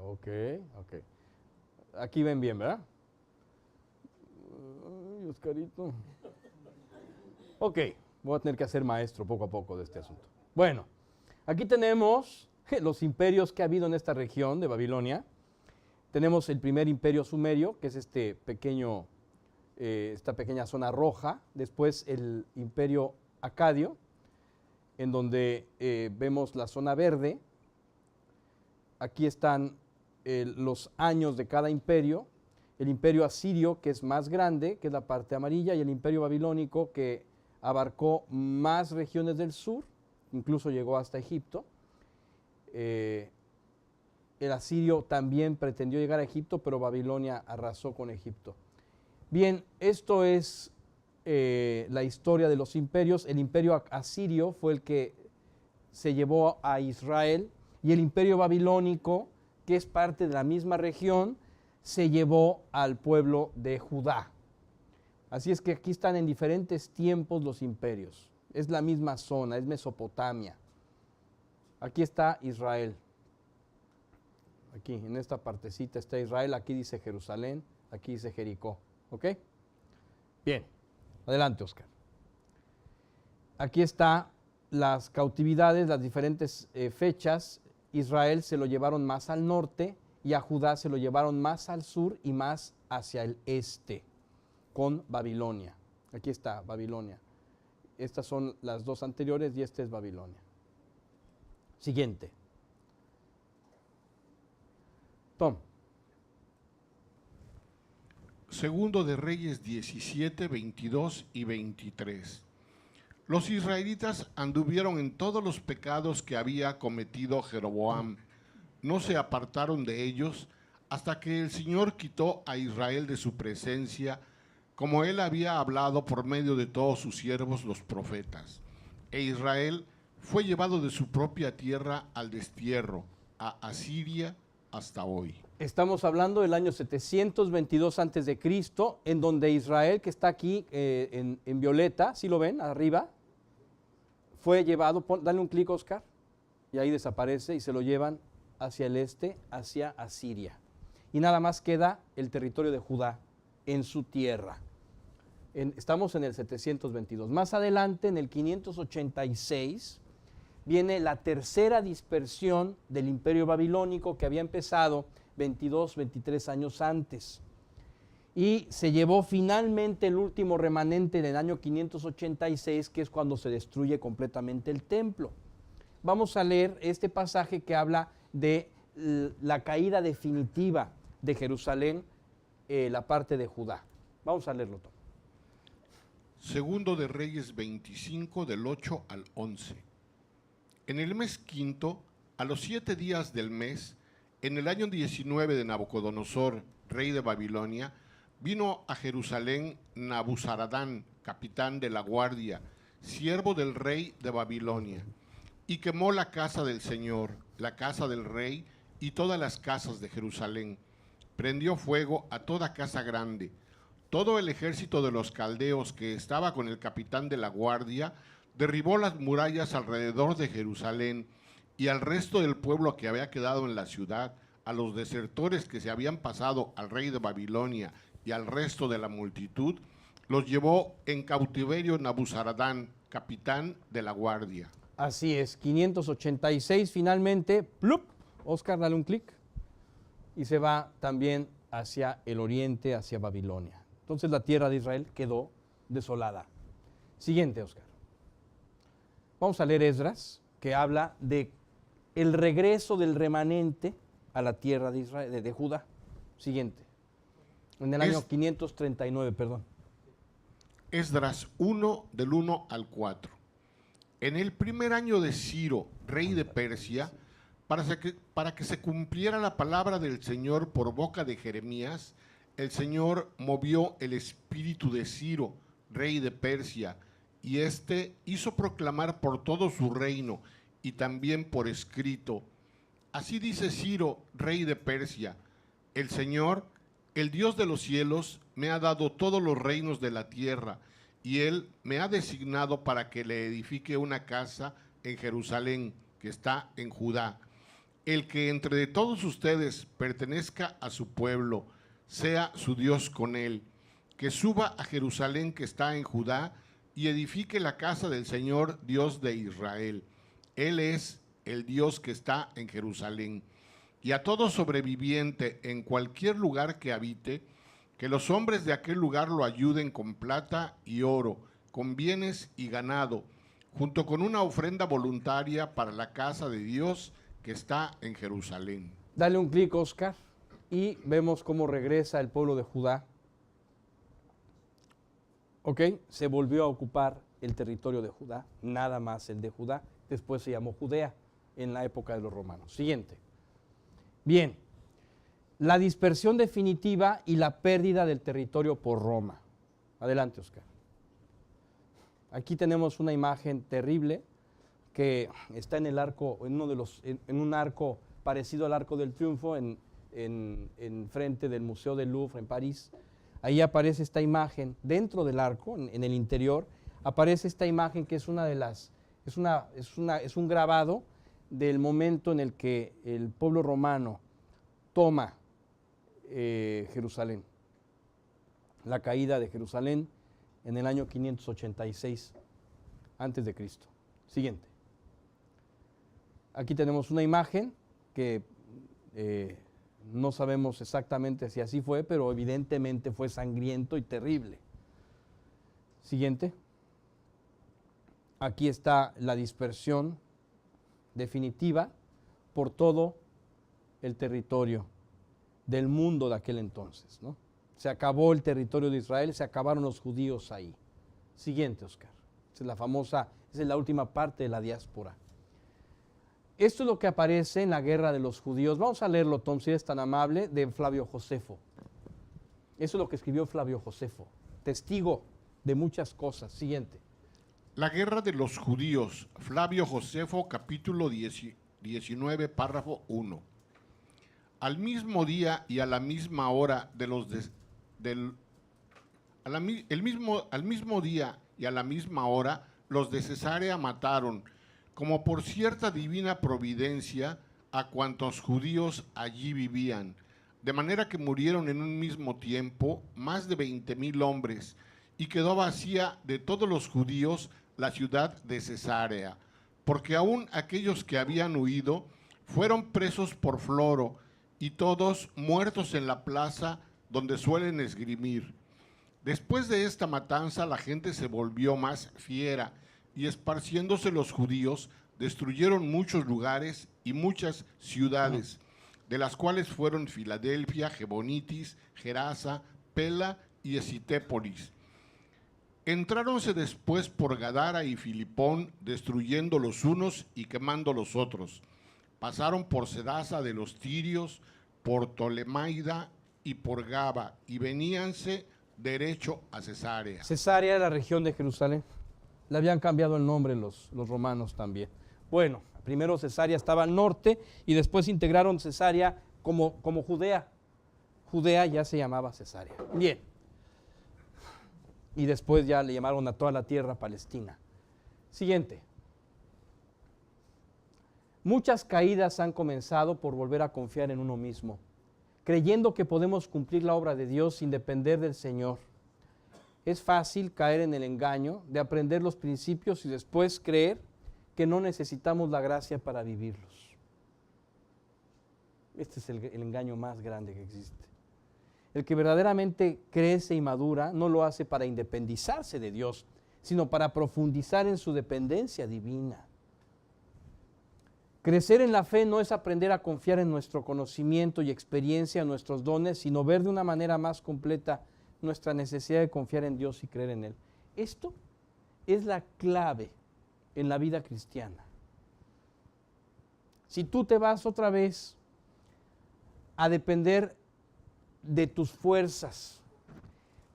Ok. Aquí ven bien, ¿verdad? Ay, Oscarito. Ok, voy a tener que ser maestro poco a poco de este asunto. Bueno, aquí tenemos los imperios que ha habido en esta región de Babilonia. Tenemos el primer imperio sumerio, que es esta pequeña zona roja. Después el imperio acadio, en donde vemos la zona verde. Aquí están los años de cada imperio. El imperio asirio, que es más grande, que es la parte amarilla, y el imperio babilónico, que abarcó más regiones del sur, incluso llegó hasta Egipto. El asirio también pretendió llegar a Egipto, pero Babilonia arrasó con Egipto. Bien, esto es la historia de los imperios. El imperio asirio fue el que se llevó a Israel, y el imperio babilónico, que es parte de la misma región, se llevó al pueblo de Judá. Así es que aquí están en diferentes tiempos los imperios. Es la misma zona, es Mesopotamia. Aquí está Israel. Aquí, en esta partecita está Israel. Aquí dice Jerusalén, aquí dice Jericó. ¿Ok? Bien, adelante, Oscar. Aquí están las cautividades, las diferentes fechas. Israel se lo llevaron más al norte y a Judá se lo llevaron más al sur y más hacia el este, con Babilonia. Aquí está Babilonia. Estas son las dos anteriores y esta es Babilonia. Siguiente. Tom. Segundo de Reyes 17, 22 y 23. Los israelitas anduvieron en todos los pecados que había cometido Jeroboam. No se apartaron de ellos hasta que el Señor quitó a Israel de su presencia, como él había hablado por medio de todos sus siervos los profetas. E Israel fue llevado de su propia tierra al destierro, a Asiria, hasta hoy. Estamos hablando del año 722 a.C., en donde Israel, que está aquí en violeta, ¿sí lo ven? Arriba, fue llevado, dale un clic, Oscar, y ahí desaparece y se lo llevan hacia el este, hacia Asiria. Y nada más queda el territorio de Judá en su tierra. Estamos en el 722. Más adelante, en el 586, viene la tercera dispersión del imperio babilónico, que había empezado 22, 23 años antes. Y se llevó finalmente el último remanente en el año 586, que es cuando se destruye completamente el templo. Vamos a leer este pasaje que habla de la caída definitiva de Jerusalén, la parte de Judá. Vamos a leerlo todo. Segundo de Reyes 25, del 8 al 11. En el mes quinto, a los 7 días del mes, en el año 19 de Nabucodonosor, rey de Babilonia, vino a Jerusalén Nabuzaradán, capitán de la guardia, siervo del rey de Babilonia, y quemó la casa del Señor, la casa del rey y todas las casas de Jerusalén. Prendió fuego a toda casa grande. Todo el ejército de los caldeos que estaba con el capitán de la guardia derribó las murallas alrededor de Jerusalén, y al resto del pueblo que había quedado en la ciudad, a los desertores que se habían pasado al rey de Babilonia y al resto de la multitud, los llevó en cautiverio Nabuzaradán, capitán de la guardia. Así es, 586 finalmente, ¡plup! Oscar, dale un clic, y se va también hacia el oriente, hacia Babilonia. Entonces la tierra de Israel quedó desolada. Siguiente, Oscar. Vamos a leer Esdras, que habla de el regreso del remanente a la tierra de Israel, de Judá. Siguiente. En el año 539, perdón. Esdras 1, del 1 al 4. En el primer año de Ciro, rey de Persia, para que se cumpliera la palabra del Señor por boca de Jeremías, el Señor movió el espíritu de Ciro, rey de Persia, y éste hizo proclamar por todo su reino y también por escrito: así dice Ciro, rey de Persia: el Señor, el Dios de los cielos, me ha dado todos los reinos de la tierra, y él me ha designado para que le edifique una casa en Jerusalén, que está en Judá. El que entre todos ustedes pertenezca a su pueblo, sea su Dios con él, que suba a Jerusalén, que está en Judá, y edifique la casa del Señor, Dios de Israel. Él es el Dios que está en Jerusalén. Y a todo sobreviviente en cualquier lugar que habite, que los hombres de aquel lugar lo ayuden con plata y oro, con bienes y ganado, junto con una ofrenda voluntaria para la casa de Dios que está en Jerusalén. Dale un clic, Oscar, y vemos cómo regresa el pueblo de Judá. Ok, se volvió a ocupar el territorio de Judá, nada más el de Judá, después se llamó Judea en la época de los romanos. Siguiente. Bien, la dispersión definitiva y la pérdida del territorio por Roma. Adelante, Oscar. Aquí tenemos una imagen terrible que está en el arco, en un arco parecido al Arco del Triunfo, en frente del Museo del Louvre en París. Ahí aparece esta imagen dentro del arco, en el interior, aparece esta imagen que es es un grabado del momento en el que el pueblo romano toma Jerusalén, la caída de Jerusalén en el año 586 antes de Cristo. Siguiente. Aquí tenemos una imagen que no sabemos exactamente si así fue, pero evidentemente fue sangriento y terrible. Siguiente. Aquí está la dispersión definitiva por todo el territorio del mundo de aquel entonces, ¿no? Se acabó el territorio de Israel, se acabaron los judíos ahí. Siguiente, Oscar. Esa es la última parte de la diáspora. Esto es lo que aparece en la guerra de los judíos. Vamos a leerlo, Tom, si eres tan amable, de Flavio Josefo. Eso es lo que escribió Flavio Josefo, testigo de muchas cosas. Siguiente. La guerra de los judíos, Flavio Josefo, capítulo 19, párrafo 1. Al mismo día y a la misma hora al mismo día y a la misma hora los de Cesarea mataron, como por cierta divina providencia, a cuantos judíos allí vivían, de manera que murieron en un mismo tiempo más de 20,000 hombres, y quedó vacía de todos los judíos la ciudad de Cesarea, porque aún aquellos que habían huido fueron presos por Floro, y todos muertos en la plaza donde suelen esgrimir. Después de esta matanza la gente se volvió más fiera, y esparciéndose los judíos, destruyeron muchos lugares y muchas ciudades, de las cuales fueron Filadelfia, Gebonitis, Gerasa, Pela y Esitépolis. Entráronse después por Gadara y Filipón, destruyendo los unos y quemando los otros. Pasaron por Sedasa de los tirios, por Tolemaida y por Gaba, y veníanse derecho a Cesarea. Cesarea era la región de Jerusalén. Le habían cambiado el nombre los romanos también. Bueno, primero Cesarea estaba al norte y después integraron Cesarea como Judea. Judea ya se llamaba Cesarea. Bien. Y después ya le llamaron a toda la tierra Palestina. Siguiente. Muchas caídas han comenzado por volver a confiar en uno mismo, creyendo que podemos cumplir la obra de Dios sin depender del Señor. Es fácil caer en el engaño de aprender los principios y después creer que no necesitamos la gracia para vivirlos. Este es el engaño más grande que existe. El que verdaderamente crece y madura no lo hace para independizarse de Dios, sino para profundizar en su dependencia divina. Crecer en la fe no es aprender a confiar en nuestro conocimiento y experiencia, en nuestros dones, sino ver de una manera más completa nuestra necesidad de confiar en Dios y creer en Él. Esto es la clave en la vida cristiana. Si tú te vas otra vez a depender de tus fuerzas,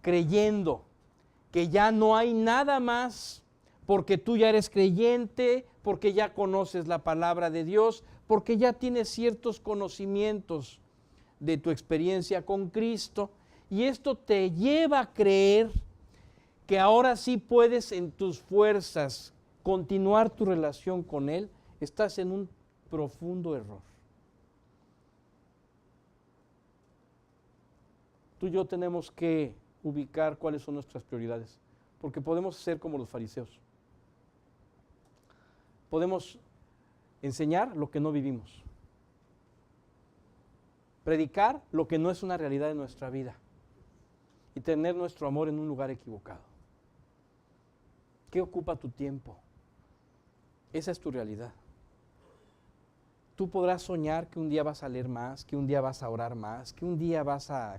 creyendo que ya no hay nada más, porque tú ya eres creyente, porque ya conoces la palabra de Dios, porque ya tienes ciertos conocimientos de tu experiencia con Cristo, y esto te lleva a creer que ahora sí puedes en tus fuerzas continuar tu relación con Él, estás en un profundo error. Tú y yo tenemos que ubicar cuáles son nuestras prioridades, porque podemos ser como los fariseos. Podemos enseñar lo que no vivimos, predicar lo que no es una realidad de nuestra vida y tener nuestro amor en un lugar equivocado. ¿Qué ocupa tu tiempo? Esa es tu realidad. Tú podrás soñar que un día vas a leer más, que un día vas a orar más, que un día vas a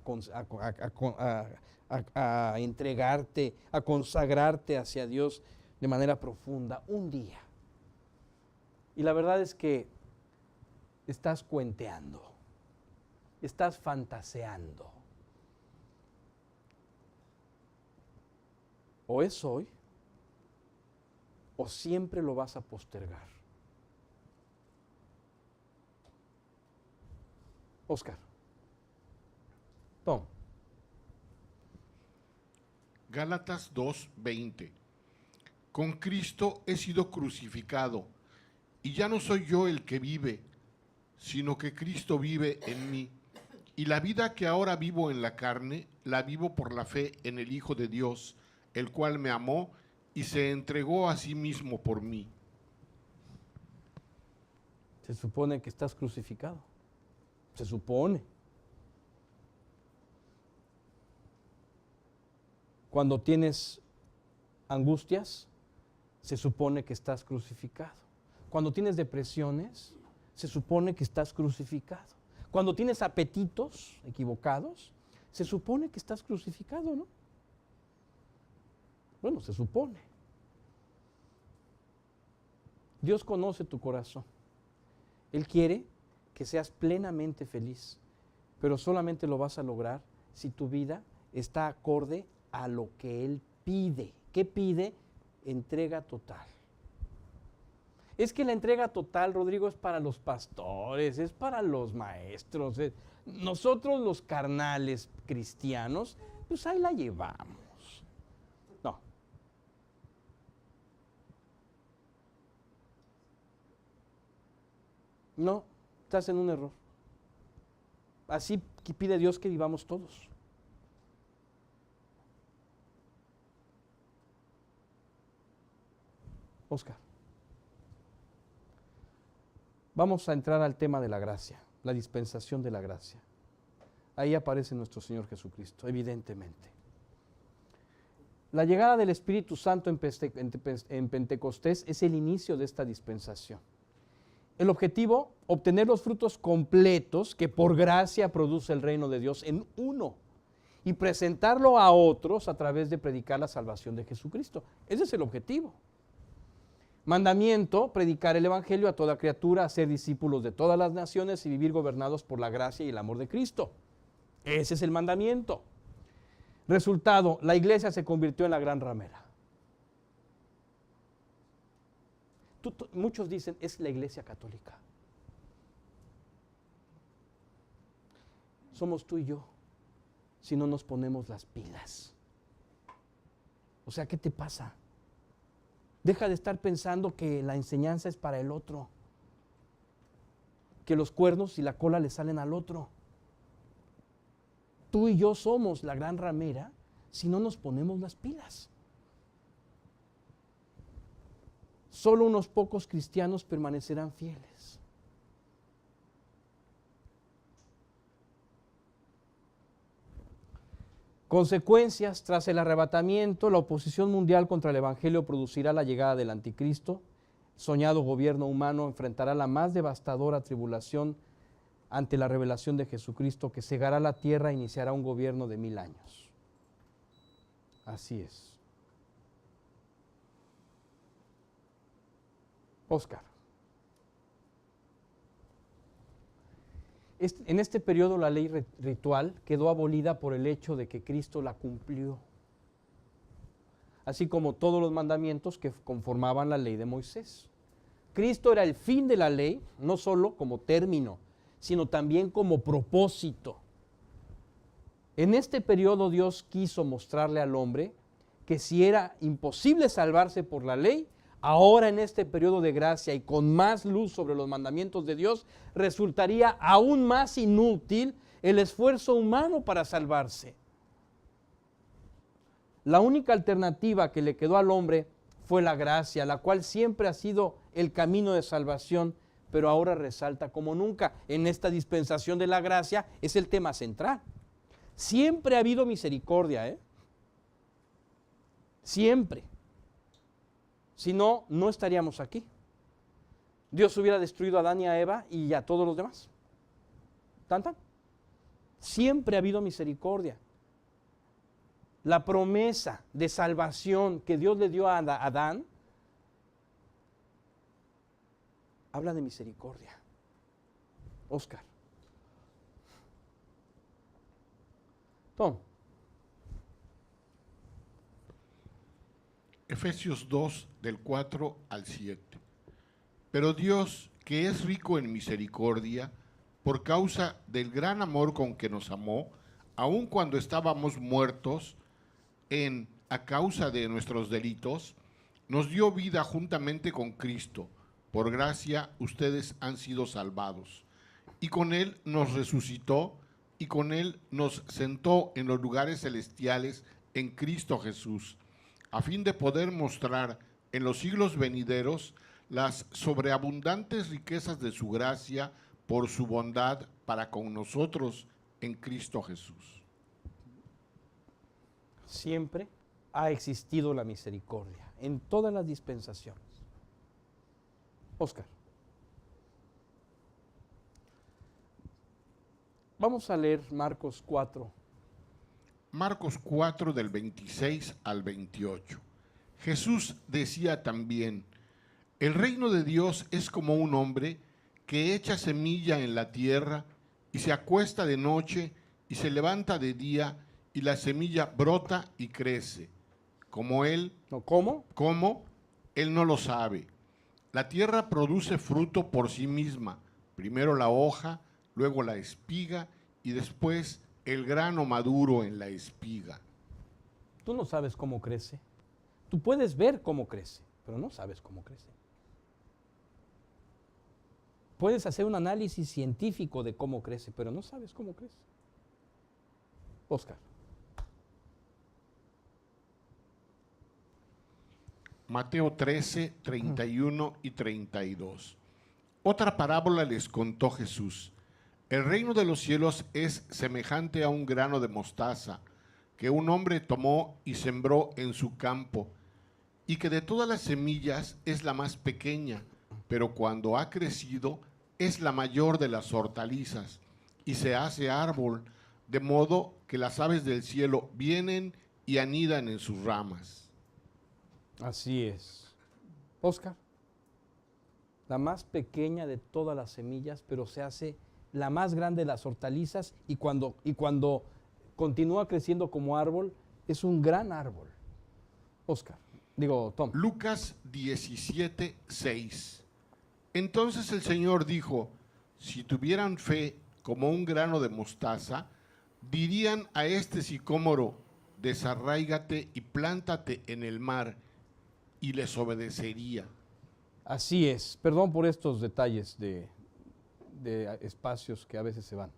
entregarte, a consagrarte hacia Dios de manera profunda, un día. Y la verdad es que estás cuenteando, estás fantaseando. O es hoy, o siempre lo vas a postergar. Oscar. Tom. Gálatas 2:20. Con Cristo he sido crucificado, y ya no soy yo el que vive, sino que Cristo vive en mí. Y la vida que ahora vivo en la carne, la vivo por la fe en el Hijo de Dios, el cual me amó y se entregó a sí mismo por mí. Se supone que estás crucificado. Se supone. Cuando tienes angustias, se supone que estás crucificado. Cuando tienes depresiones, se supone que estás crucificado. Cuando tienes apetitos equivocados, se supone que estás crucificado, ¿no? Bueno, se supone. Dios conoce tu corazón. Él quiere que seas plenamente feliz, pero solamente lo vas a lograr si tu vida está acorde a lo que Él pide. ¿Qué pide? Entrega total. Es que la entrega total, Rodrigo, es para los pastores, es para los maestros. Nosotros los carnales cristianos, pues ahí la llevamos. No. No, estás en un error. Así pide Dios que vivamos todos. Oscar. Vamos a entrar al tema de la gracia, la dispensación de la gracia. Ahí aparece nuestro Señor Jesucristo, evidentemente. La llegada del Espíritu Santo en Pentecostés es el inicio de esta dispensación. El objetivo, obtener los frutos completos que por gracia produce el reino de Dios en uno y presentarlo a otros a través de predicar la salvación de Jesucristo. Ese es el objetivo. Mandamiento, predicar el Evangelio a toda criatura, hacer discípulos de todas las naciones y vivir gobernados por la gracia y el amor de Cristo. Ese es el mandamiento. Resultado, la iglesia se convirtió en la gran ramera. Muchos dicen, es la iglesia católica. Somos tú y yo, si no nos ponemos las pilas. O sea, ¿qué te pasa? Deja de estar pensando que la enseñanza es para el otro, que los cuernos y la cola le salen al otro. Tú y yo somos la gran ramera si no nos ponemos las pilas. Solo unos pocos cristianos permanecerán fieles. Consecuencias: tras el arrebatamiento, la oposición mundial contra el Evangelio producirá la llegada del anticristo. El soñado gobierno humano enfrentará la más devastadora tribulación ante la revelación de Jesucristo, que cegará la tierra e iniciará un gobierno de 1000 años. Así es. Óscar. En este periodo la ley ritual quedó abolida por el hecho de que Cristo la cumplió, así como todos los mandamientos que conformaban la ley de Moisés. Cristo era el fin de la ley, no solo como término, sino también como propósito. En este periodo Dios quiso mostrarle al hombre que si era imposible salvarse por la ley, ahora en este periodo de gracia y con más luz sobre los mandamientos de Dios, resultaría aún más inútil el esfuerzo humano para salvarse. La única alternativa que le quedó al hombre fue la gracia, la cual siempre ha sido el camino de salvación, pero ahora resalta como nunca. En esta dispensación de la gracia es el tema central. Siempre ha habido misericordia, Siempre. Si no, no estaríamos aquí. Dios hubiera destruido a Adán y a Eva y a todos los demás. ¿Tan, tan? Siempre ha habido misericordia. La promesa de salvación que Dios le dio a Adán habla de misericordia. Óscar. Tom. Efesios 2, del 4 al 7. Pero Dios, que es rico en misericordia, por causa del gran amor con que nos amó, aun cuando estábamos muertos a causa de nuestros delitos, nos dio vida juntamente con Cristo. Por gracia ustedes han sido salvados. Y con Él nos resucitó, y con Él nos sentó en los lugares celestiales en Cristo Jesús, a fin de poder mostrar en los siglos venideros las sobreabundantes riquezas de su gracia por su bondad para con nosotros en Cristo Jesús. Siempre ha existido la misericordia en todas las dispensaciones. Óscar. Vamos a leer Marcos 4. Marcos 4 del 26 al 28. Jesús decía también: el reino de Dios es como un hombre que echa semilla en la tierra y se acuesta de noche y se levanta de día y la semilla brota y crece. ¿Cómo? Él no lo sabe. La tierra produce fruto por sí misma, primero la hoja, luego la espiga y después el grano maduro en la espiga. Tú no sabes cómo crece. Tú puedes ver cómo crece, pero no sabes cómo crece. Puedes hacer un análisis científico de cómo crece, pero no sabes cómo crece. Óscar. Mateo 13, 31 y 32. Otra parábola les contó Jesús. El reino de los cielos es semejante a un grano de mostaza que un hombre tomó y sembró en su campo, y que de todas las semillas es la más pequeña, pero cuando ha crecido es la mayor de las hortalizas y se hace árbol, de modo que las aves del cielo vienen y anidan en sus ramas. Así es. Óscar. La más pequeña de todas las semillas, pero se hace la más grande de las hortalizas, y cuando continúa creciendo como árbol, es un gran árbol. Óscar. Tom. Lucas 17, 6. Entonces el Señor dijo: si tuvieran fe como un grano de mostaza, dirían a este sicómoro: desarráigate y plántate en el mar, y les obedecería. Así es. Perdón por estos detalles de espacios que a veces se van.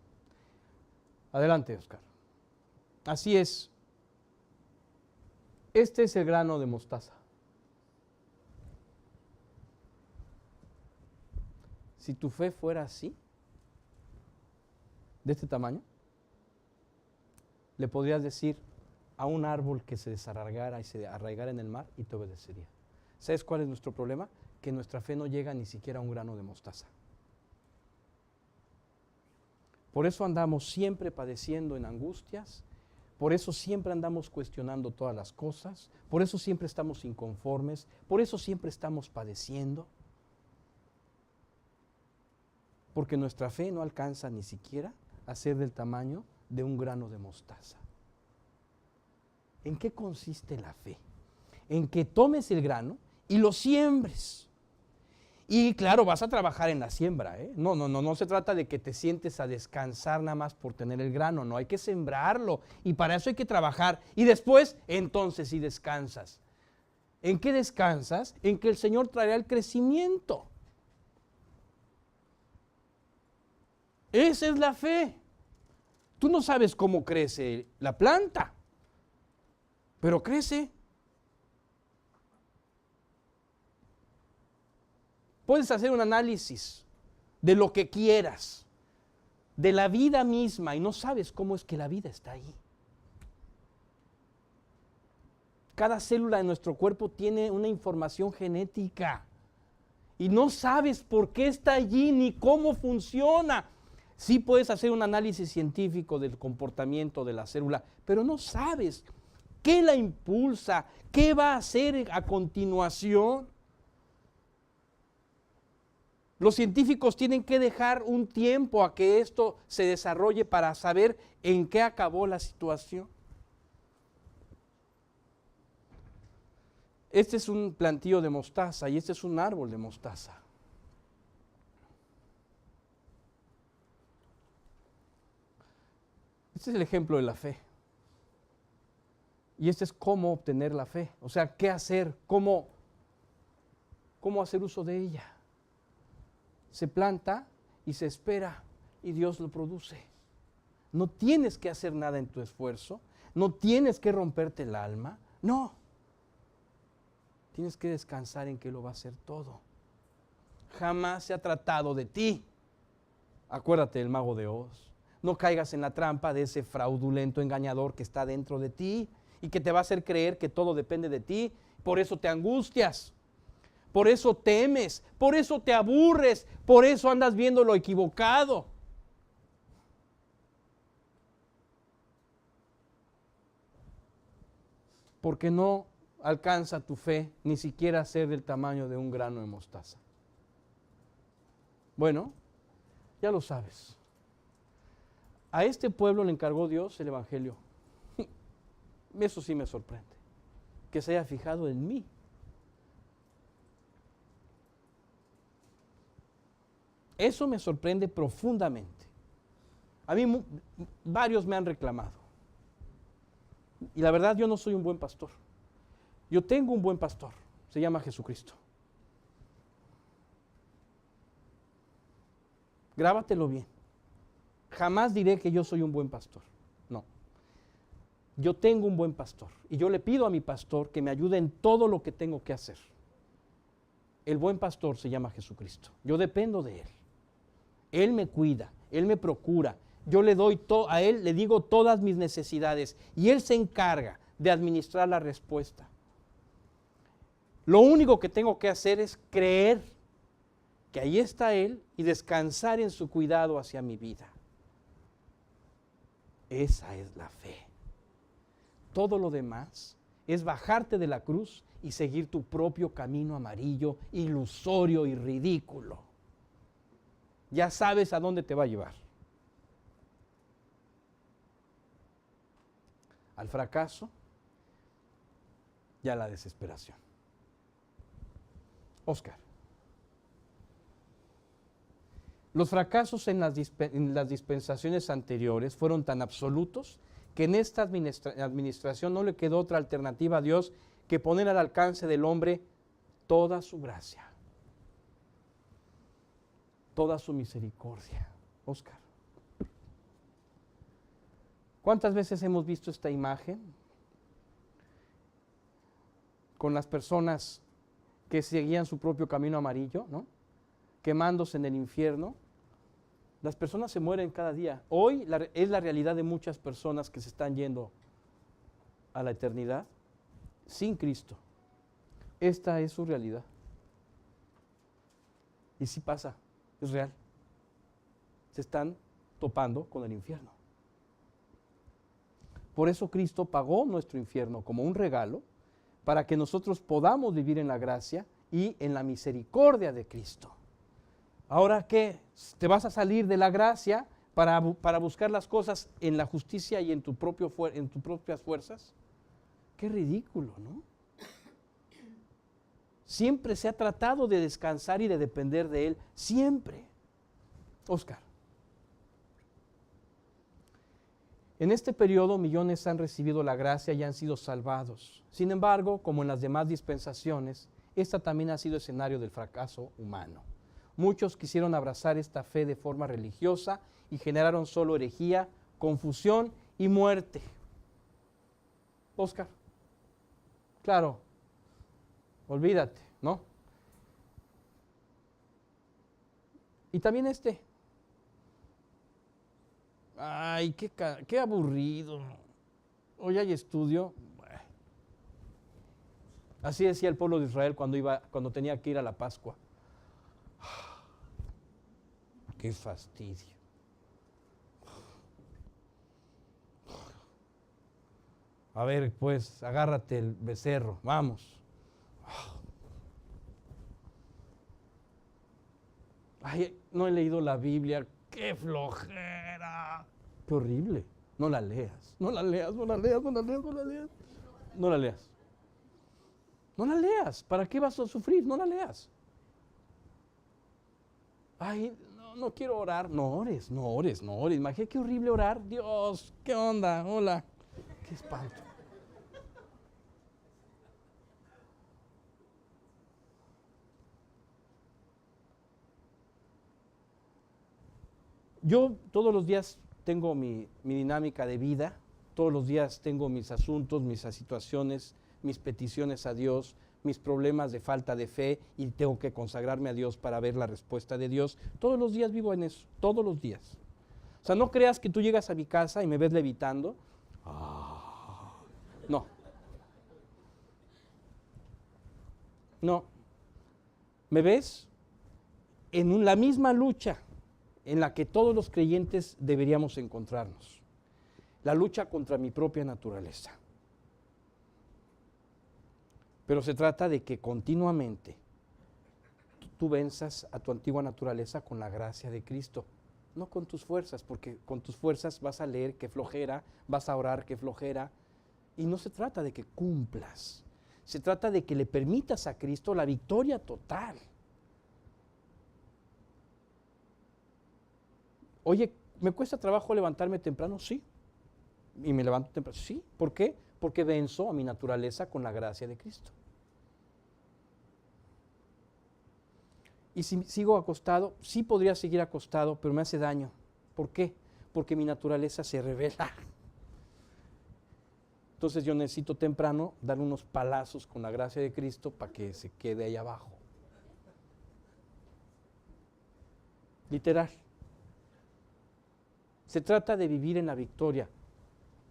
Adelante, Óscar. Así es. Este es el grano de mostaza. Si tu fe fuera así, de este tamaño, le podrías decir: a un árbol que se desarraigara y se arraigara en el mar y te obedecería. ¿Sabes cuál es nuestro problema? Que nuestra fe no llega ni siquiera a un grano de mostaza. Por eso andamos siempre padeciendo en angustias, por eso siempre andamos cuestionando todas las cosas, por eso siempre estamos inconformes, por eso siempre estamos padeciendo, porque nuestra fe no alcanza ni siquiera a ser del tamaño de un grano de mostaza. ¿En qué consiste la fe? En que tomes el grano y lo siembres. Y claro, vas a trabajar en la siembra, ¿eh? No se trata de que te sientes a descansar nada más por tener el grano, no, hay que sembrarlo y para eso hay que trabajar. Y después, entonces sí descansas. ¿En qué descansas? En que el Señor traerá el crecimiento. Esa es la fe. Tú no sabes cómo crece la planta, pero crece. Puedes hacer un análisis de lo que quieras, de la vida misma, y no sabes cómo es que la vida está ahí. Cada célula de nuestro cuerpo tiene una información genética y no sabes por qué está allí ni cómo funciona. Sí puedes hacer un análisis científico del comportamiento de la célula, pero no sabes qué la impulsa, qué va a hacer a continuación. Los científicos tienen que dejar un tiempo a que esto se desarrolle para saber en qué acabó la situación. Este es un plantío de mostaza y este es un árbol de mostaza. Este es el ejemplo de la fe. Y este es cómo obtener la fe. O sea, qué hacer, cómo hacer uso de ella. Se planta y se espera y Dios lo produce. No tienes que hacer nada en tu esfuerzo, no tienes que romperte el alma, no. Tienes que descansar en que lo va a hacer todo. Jamás se ha tratado de ti. Acuérdate del mago de Oz. No caigas en la trampa de ese fraudulento engañador que está dentro de ti y que te va a hacer creer que todo depende de ti. Por eso te angustias. Por eso temes, por eso te aburres, por eso andas viendo lo equivocado. Porque no alcanza tu fe ni siquiera a ser del tamaño de un grano de mostaza. Bueno, ya lo sabes. A este pueblo le encargó Dios el Evangelio. Eso sí me sorprende, que se haya fijado en mí. Eso me sorprende profundamente. A mí varios me han reclamado. Y la verdad yo no soy un buen pastor. Yo tengo un buen pastor, se llama Jesucristo. Grábatelo bien. Jamás diré que yo soy un buen pastor. No. Yo tengo un buen pastor y yo le pido a mi pastor que me ayude en todo lo que tengo que hacer. El buen pastor se llama Jesucristo. Yo dependo de él. Él me cuida, Él me procura, yo le doy a Él, le digo todas mis necesidades y Él se encarga de administrar la respuesta. Lo único que tengo que hacer es creer que ahí está Él y descansar en su cuidado hacia mi vida. Esa es la fe. Todo lo demás es bajarte de la cruz y seguir tu propio camino amarillo, ilusorio y ridículo. Ya sabes a dónde te va a llevar. Al fracaso y a la desesperación. Oscar. Los fracasos en las dispensaciones anteriores fueron tan absolutos que en esta administración no le quedó otra alternativa a Dios que poner al alcance del hombre toda su gracia. Toda su misericordia. Oscar. ¿Cuántas veces hemos visto esta imagen? Con las personas que seguían su propio camino amarillo, ¿no? Quemándose en el infierno. Las personas se mueren cada día. Hoy es la realidad de muchas personas que se están yendo a la eternidad sin Cristo. Esta es su realidad. Y sí pasa, es real. Se están topando con el infierno. Por eso Cristo pagó nuestro infierno como un regalo para que nosotros podamos vivir en la gracia y en la misericordia de Cristo. Ahora, ¿qué? ¿Te vas a salir de la gracia para buscar las cosas en la justicia y en tus propias fuerzas? Qué ridículo, ¿no? Siempre se ha tratado de descansar y de depender de Él, siempre. Oscar. En este periodo millones han recibido la gracia y han sido salvados. Sin embargo, como en las demás dispensaciones, esta también ha sido escenario del fracaso humano. Muchos quisieron abrazar esta fe de forma religiosa y generaron solo herejía, confusión y muerte. Oscar. Claro. Olvídate, ¿no? Y también ay, qué aburrido. Hoy hay estudio. Así decía el pueblo de Israel cuando tenía que ir a la Pascua. Qué fastidio. A ver, pues, agárrate el becerro, vamos. Ay, no he leído la Biblia, qué flojera. Qué horrible. No la leas, no la leas, no la leas, no la leas, no la leas. No la leas. No la leas. ¿Para qué vas a sufrir? No la leas. Ay, no quiero orar. No ores, no ores, no ores. Imagínate qué horrible orar. Dios, ¿qué onda? Hola. Qué espanto. Yo todos los días tengo mi dinámica de vida, todos los días tengo mis asuntos, mis situaciones, mis peticiones a Dios, mis problemas de falta de fe y tengo que consagrarme a Dios para ver la respuesta de Dios. Todos los días vivo en eso, todos los días. O sea, no creas que tú llegas a mi casa y me ves levitando. No. No. ¿Me ves? En la misma lucha en la que todos los creyentes deberíamos encontrarnos. La lucha contra mi propia naturaleza. Pero se trata de que continuamente tú venzas a tu antigua naturaleza con la gracia de Cristo, no con tus fuerzas, porque con tus fuerzas vas a leer qué flojera, vas a orar qué flojera, y no se trata de que cumplas, se trata de que le permitas a Cristo la victoria total. Oye, ¿me cuesta trabajo levantarme temprano? Sí. ¿Y me levanto temprano? Sí. ¿Por qué? Porque venzo a mi naturaleza con la gracia de Cristo. Y si sigo acostado, sí podría seguir acostado, pero me hace daño. ¿Por qué? Porque mi naturaleza se revela. Entonces yo necesito temprano dar unos palazos con la gracia de Cristo para que se quede ahí abajo. Literal. Se trata de vivir en la victoria,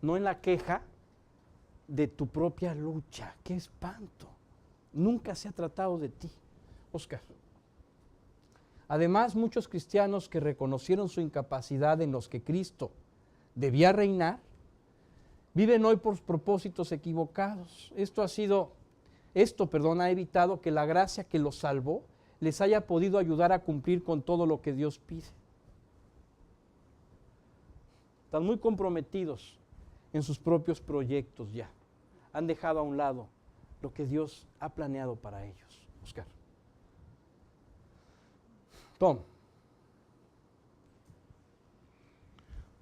no en la queja de tu propia lucha. ¡Qué espanto! Nunca se ha tratado de ti, Oscar. Además, muchos cristianos que reconocieron su incapacidad en los que Cristo debía reinar, viven hoy por propósitos equivocados. Esto ha evitado que la gracia que los salvó les haya podido ayudar a cumplir con todo lo que Dios pide. Están muy comprometidos en sus propios proyectos ya. Han dejado a un lado lo que Dios ha planeado para ellos. Oscar. Tom.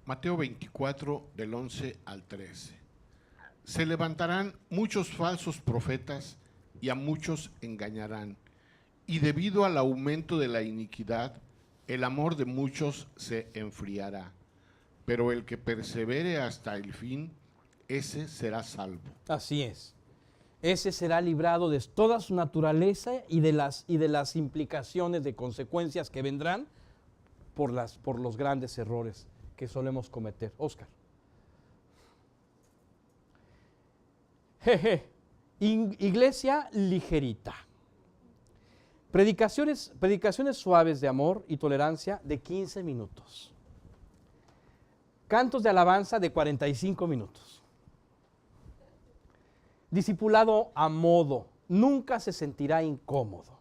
Mateo 24, del 11 al 13. Se levantarán muchos falsos profetas y a muchos engañarán. Y debido al aumento de la iniquidad, el amor de muchos se enfriará. Pero el que persevere hasta el fin, ese será salvo. Así es. Ese será librado de toda su naturaleza y de las implicaciones de consecuencias que vendrán por los grandes errores que solemos cometer. Oscar. Iglesia ligerita. Predicaciones suaves de amor y tolerancia de 15 minutos. Cantos de alabanza de 45 minutos. Discipulado a modo, nunca se sentirá incómodo.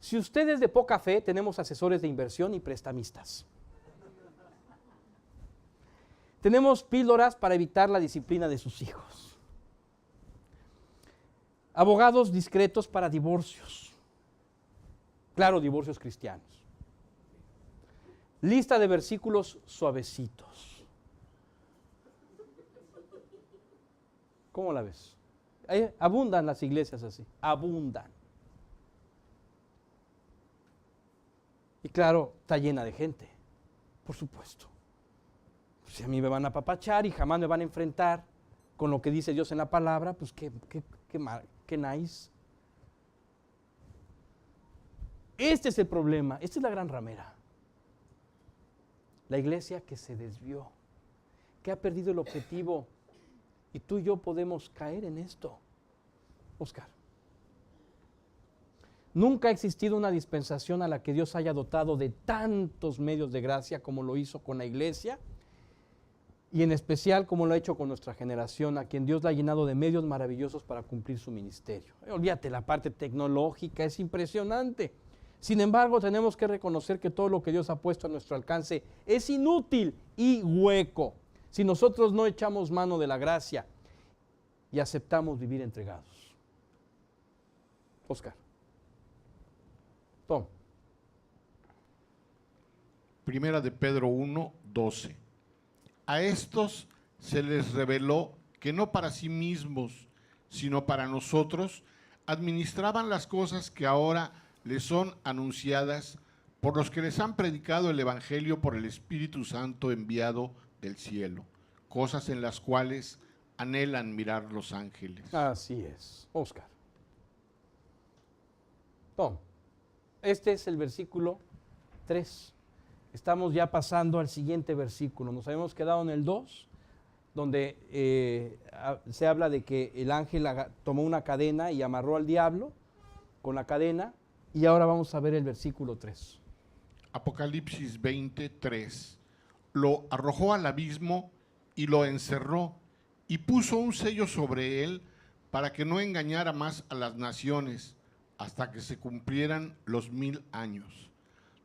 Si usted es de poca fe, tenemos asesores de inversión y prestamistas. Tenemos píldoras para evitar la disciplina de sus hijos. Abogados discretos para divorcios. Claro, divorcios cristianos. Lista de versículos suavecitos. ¿Cómo la ves? Abundan las iglesias así, abundan. Y claro, está llena de gente, por supuesto. Si a mí me van a apapachar y jamás me van a enfrentar con lo que dice Dios en la palabra, pues qué nice. Este es el problema, esta es la gran ramera. La iglesia que se desvió, que ha perdido el objetivo. Y tú y yo podemos caer en esto. Oscar. Nunca ha existido una dispensación a la que Dios haya dotado de tantos medios de gracia como lo hizo con la iglesia y en especial como lo ha hecho con nuestra generación, a quien Dios la ha llenado de medios maravillosos para cumplir su ministerio. Olvídate, la parte tecnológica es impresionante. Sin embargo, tenemos que reconocer que todo lo que Dios ha puesto a nuestro alcance es inútil y hueco si nosotros no echamos mano de la gracia y aceptamos vivir entregados. Oscar. Tom. Primera de Pedro 1, 12. A estos se les reveló que no para sí mismos, sino para nosotros, administraban las cosas que ahora les son anunciadas por los que les han predicado el Evangelio por el Espíritu Santo enviado del cielo, cosas en las cuales anhelan mirar los ángeles. Así es, Oscar. Tom, este es el versículo 3. Estamos ya pasando al siguiente versículo. Nos habíamos quedado en el 2, donde se habla de que el ángel tomó una cadena y amarró al diablo con la cadena, y ahora vamos a ver el versículo 3. Apocalipsis 23. Lo arrojó al abismo y lo encerró y puso un sello sobre él para que no engañara más a las naciones hasta que se cumplieran los 1000 años.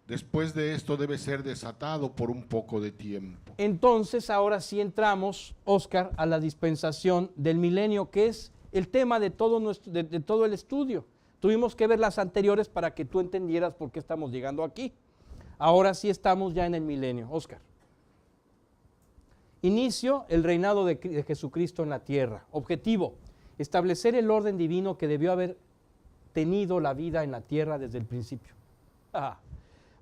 Después de esto debe ser desatado por un poco de tiempo. Entonces ahora sí entramos, Oscar, a la dispensación del milenio, que es el tema de todo, de todo el estudio. Tuvimos que ver las anteriores para que tú entendieras por qué estamos llegando aquí. Ahora sí estamos ya en el milenio, Oscar. Inicio, el reinado de Jesucristo en la tierra. Objetivo, establecer el orden divino que debió haber tenido la vida en la tierra desde el principio.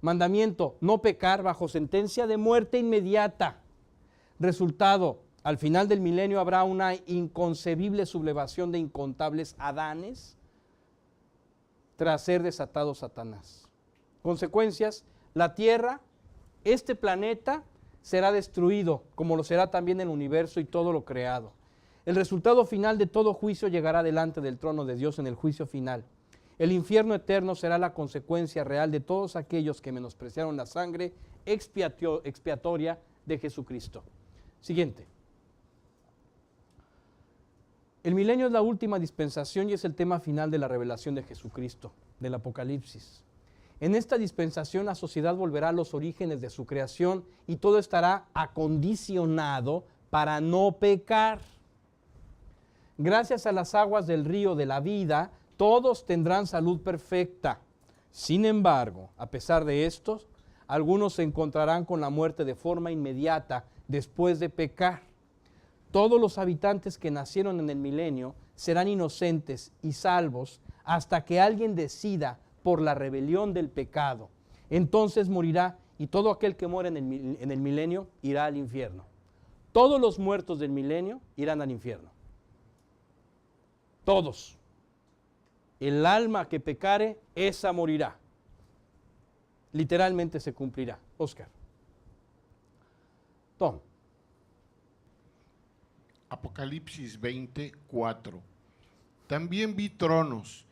Mandamiento, no pecar bajo sentencia de muerte inmediata. Resultado, al final del milenio habrá una inconcebible sublevación de incontables Adanes tras ser desatado Satanás. Consecuencias, la tierra, este planeta, será destruido, como lo será también el universo y todo lo creado. El resultado final de todo juicio llegará delante del trono de Dios en el juicio final. El infierno eterno será la consecuencia real de todos aquellos que menospreciaron la sangre expiatoria de Jesucristo. Siguiente. El milenio es la última dispensación y es el tema final de la revelación de Jesucristo, del Apocalipsis. En esta dispensación la sociedad volverá a los orígenes de su creación y todo estará acondicionado para no pecar. Gracias a las aguas del río de la vida, todos tendrán salud perfecta. Sin embargo, a pesar de esto, algunos se encontrarán con la muerte de forma inmediata después de pecar. Todos los habitantes que nacieron en el milenio serán inocentes y salvos hasta que alguien decida por la rebelión del pecado. Entonces morirá y todo aquel que muere en el milenio irá al infierno. Todos los muertos del milenio irán al infierno. Todos. El alma que pecare, esa morirá. Literalmente se cumplirá. Oscar. Tom. Apocalipsis 20:4. También vi tronos,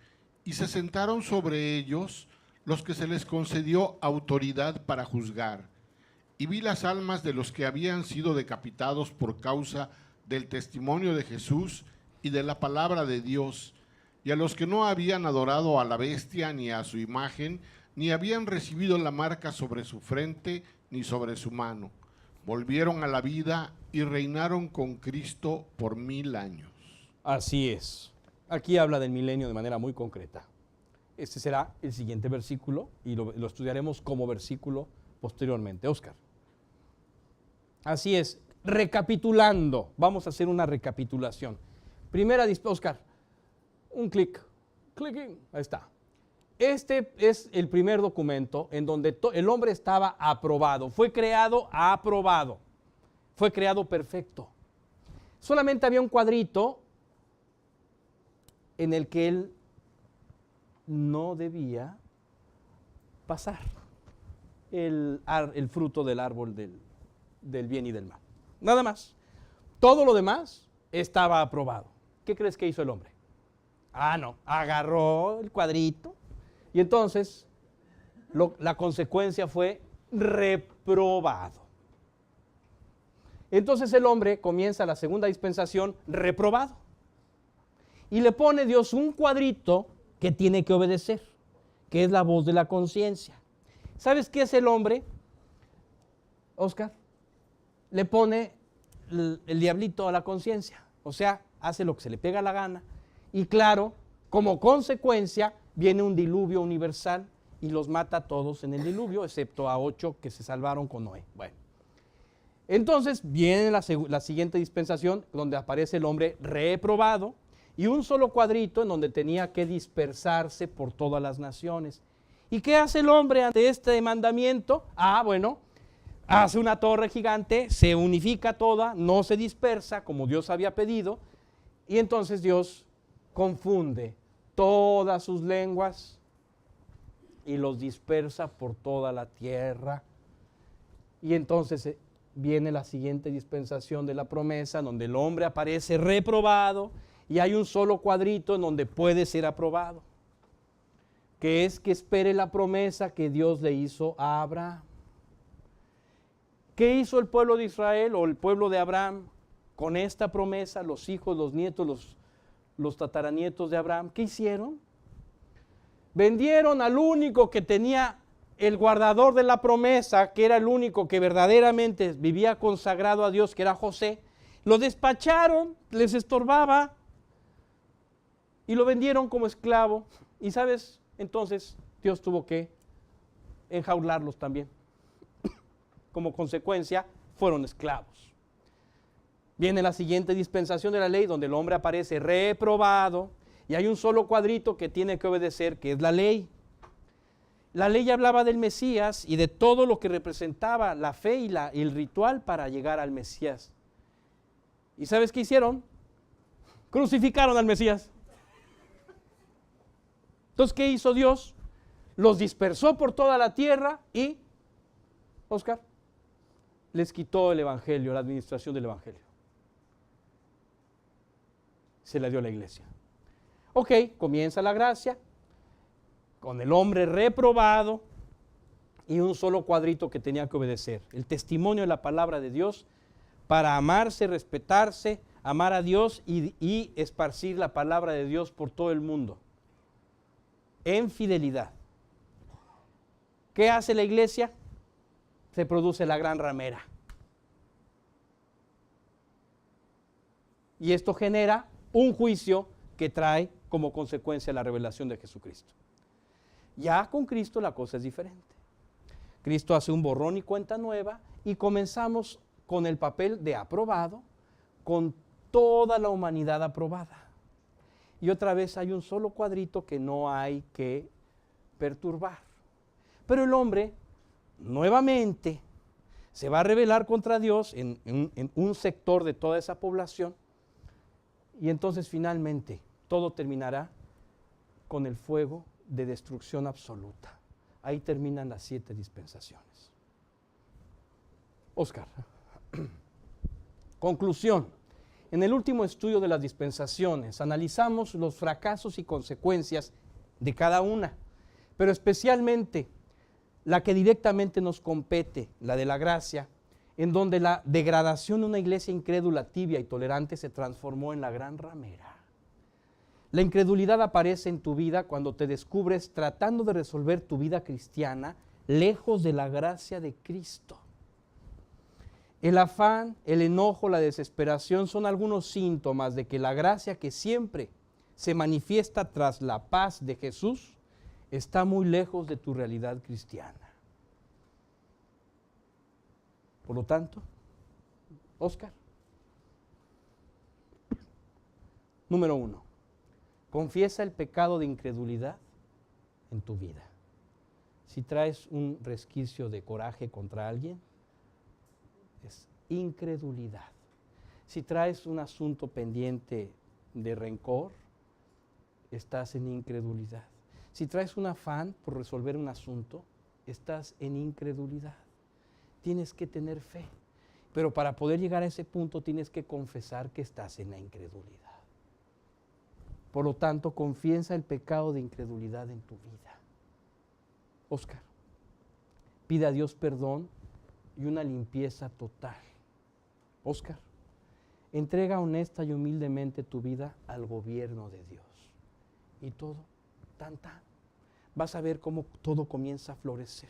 y se sentaron sobre ellos los que se les concedió autoridad para juzgar. Y vi las almas de los que habían sido decapitados por causa del testimonio de Jesús y de la palabra de Dios, y a los que no habían adorado a la bestia ni a su imagen, ni habían recibido la marca sobre su frente ni sobre su mano. Volvieron a la vida y reinaron con Cristo por 1000 años. Así es. Aquí habla del milenio de manera muy concreta. Este será el siguiente versículo y lo estudiaremos como versículo posteriormente. Óscar. Así es. Recapitulando. Vamos a hacer una recapitulación. Primera, Óscar, un clic. Clicking. Ahí está. Este es el primer documento en donde el hombre estaba aprobado. Fue creado aprobado. Fue creado perfecto. Solamente había un cuadrito en el que él no debía pasar el fruto del árbol del bien y del mal. Nada más. Todo lo demás estaba aprobado. ¿Qué crees que hizo el hombre? No, agarró el cuadrito y entonces la consecuencia fue reprobado. Entonces el hombre comienza la segunda dispensación reprobado. Y le pone Dios un cuadrito que tiene que obedecer, que es la voz de la conciencia. ¿Sabes qué es el hombre, Óscar? Le pone el diablito a la conciencia. O sea, hace lo que se le pega la gana. Y claro, como consecuencia, viene un diluvio universal y los mata a todos en el diluvio, excepto a 8 que se salvaron con Noé. Bueno, entonces viene la siguiente dispensación, donde aparece el hombre reprobado, y un solo cuadrito en donde tenía que dispersarse por todas las naciones. ¿Y qué hace el hombre ante este mandamiento? Bueno, hace una torre gigante, se unifica toda, no se dispersa como Dios había pedido, y entonces Dios confunde todas sus lenguas y los dispersa por toda la tierra. Y entonces viene la siguiente dispensación de la promesa, donde el hombre aparece reprobado, y hay un solo cuadrito en donde puede ser aprobado, que es que espere la promesa que Dios le hizo a Abraham. ¿Qué hizo el pueblo de Israel o el pueblo de Abraham con esta promesa? Los hijos, los nietos, los tataranietos de Abraham, ¿qué hicieron? Vendieron al único que tenía el guardador de la promesa, que era el único que verdaderamente vivía consagrado a Dios, que era José. Lo despacharon, les estorbaba, y lo vendieron como esclavo. Y sabes, entonces Dios tuvo que enjaularlos también. Como consecuencia, fueron esclavos. Viene la siguiente dispensación de la ley, donde el hombre aparece reprobado, y hay un solo cuadrito que tiene que obedecer, que es la ley. La ley hablaba del Mesías y de todo lo que representaba la fe y el ritual para llegar al Mesías. ¿Y sabes qué hicieron? Crucificaron al Mesías. Entonces, ¿qué hizo Dios? Los dispersó por toda la tierra y, Óscar, les quitó el evangelio, la administración del evangelio. Se la dio a la iglesia. Ok, comienza la gracia con el hombre reprobado y un solo cuadrito que tenía que obedecer. El testimonio de la palabra de Dios para amarse, respetarse, amar a Dios y esparcir la palabra de Dios por todo el mundo. En fidelidad. ¿Qué hace la iglesia? Se produce la gran ramera. Y esto genera un juicio que trae como consecuencia la revelación de Jesucristo. Ya con Cristo la cosa es diferente. Cristo hace un borrón y cuenta nueva y comenzamos con el papel de aprobado, con toda la humanidad aprobada. Y otra vez hay un solo cuadrito que no hay que perturbar. Pero el hombre, nuevamente, se va a rebelar contra Dios en un sector de toda esa población. Y entonces finalmente todo terminará con el fuego de destrucción absoluta. Ahí terminan las 7 dispensaciones. Óscar, conclusión. En el último estudio de las dispensaciones analizamos los fracasos y consecuencias de cada una, pero especialmente la que directamente nos compete, la de la gracia, en donde la degradación de una iglesia incrédula, tibia y tolerante se transformó en la gran ramera. La incredulidad aparece en tu vida cuando te descubres tratando de resolver tu vida cristiana lejos de la gracia de Cristo. El afán, el enojo, la desesperación son algunos síntomas de que la gracia que siempre se manifiesta tras la paz de Jesús está muy lejos de tu realidad cristiana. Por lo tanto, Óscar, número 1, confiesa el pecado de incredulidad en tu vida. Si traes un resquicio de coraje contra alguien, es incredulidad. Si traes un asunto pendiente de rencor, estás en incredulidad. Si traes un afán por resolver un asunto, estás en incredulidad. Tienes que tener fe, pero para poder llegar a ese punto tienes que confesar que estás en la incredulidad. Por lo tanto, confiesa el pecado de incredulidad en tu vida. Óscar, pide a Dios perdón y una limpieza total. Óscar, entrega honesta y humildemente tu vida al gobierno de Dios. Y todo, tan. Vas a ver cómo todo comienza a florecer.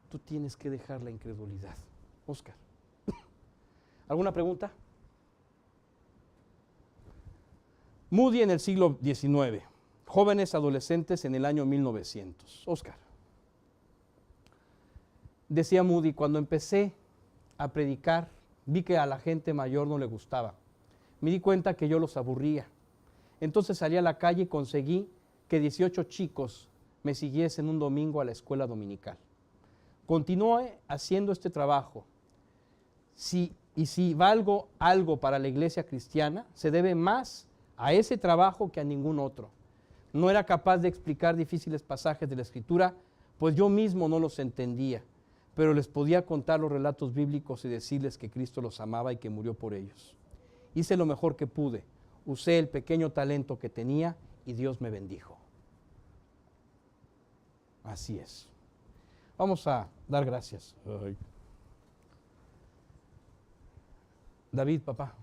Tú tienes que dejar la incredulidad. Óscar, ¿alguna pregunta? Moody en el siglo XIX, jóvenes adolescentes en el año 1900. Óscar. Decía Moody, cuando empecé a predicar, vi que a la gente mayor no le gustaba. Me di cuenta que yo los aburría. Entonces salí a la calle y conseguí que 18 chicos me siguiesen un domingo a la escuela dominical. Continué haciendo este trabajo. Si valgo algo para la iglesia cristiana, se debe más a ese trabajo que a ningún otro. No era capaz de explicar difíciles pasajes de la Escritura, pues yo mismo no los entendía, pero les podía contar los relatos bíblicos y decirles que Cristo los amaba y que murió por ellos. Hice lo mejor que pude, usé el pequeño talento que tenía y Dios me bendijo. Así es. Vamos a dar gracias. David, papá.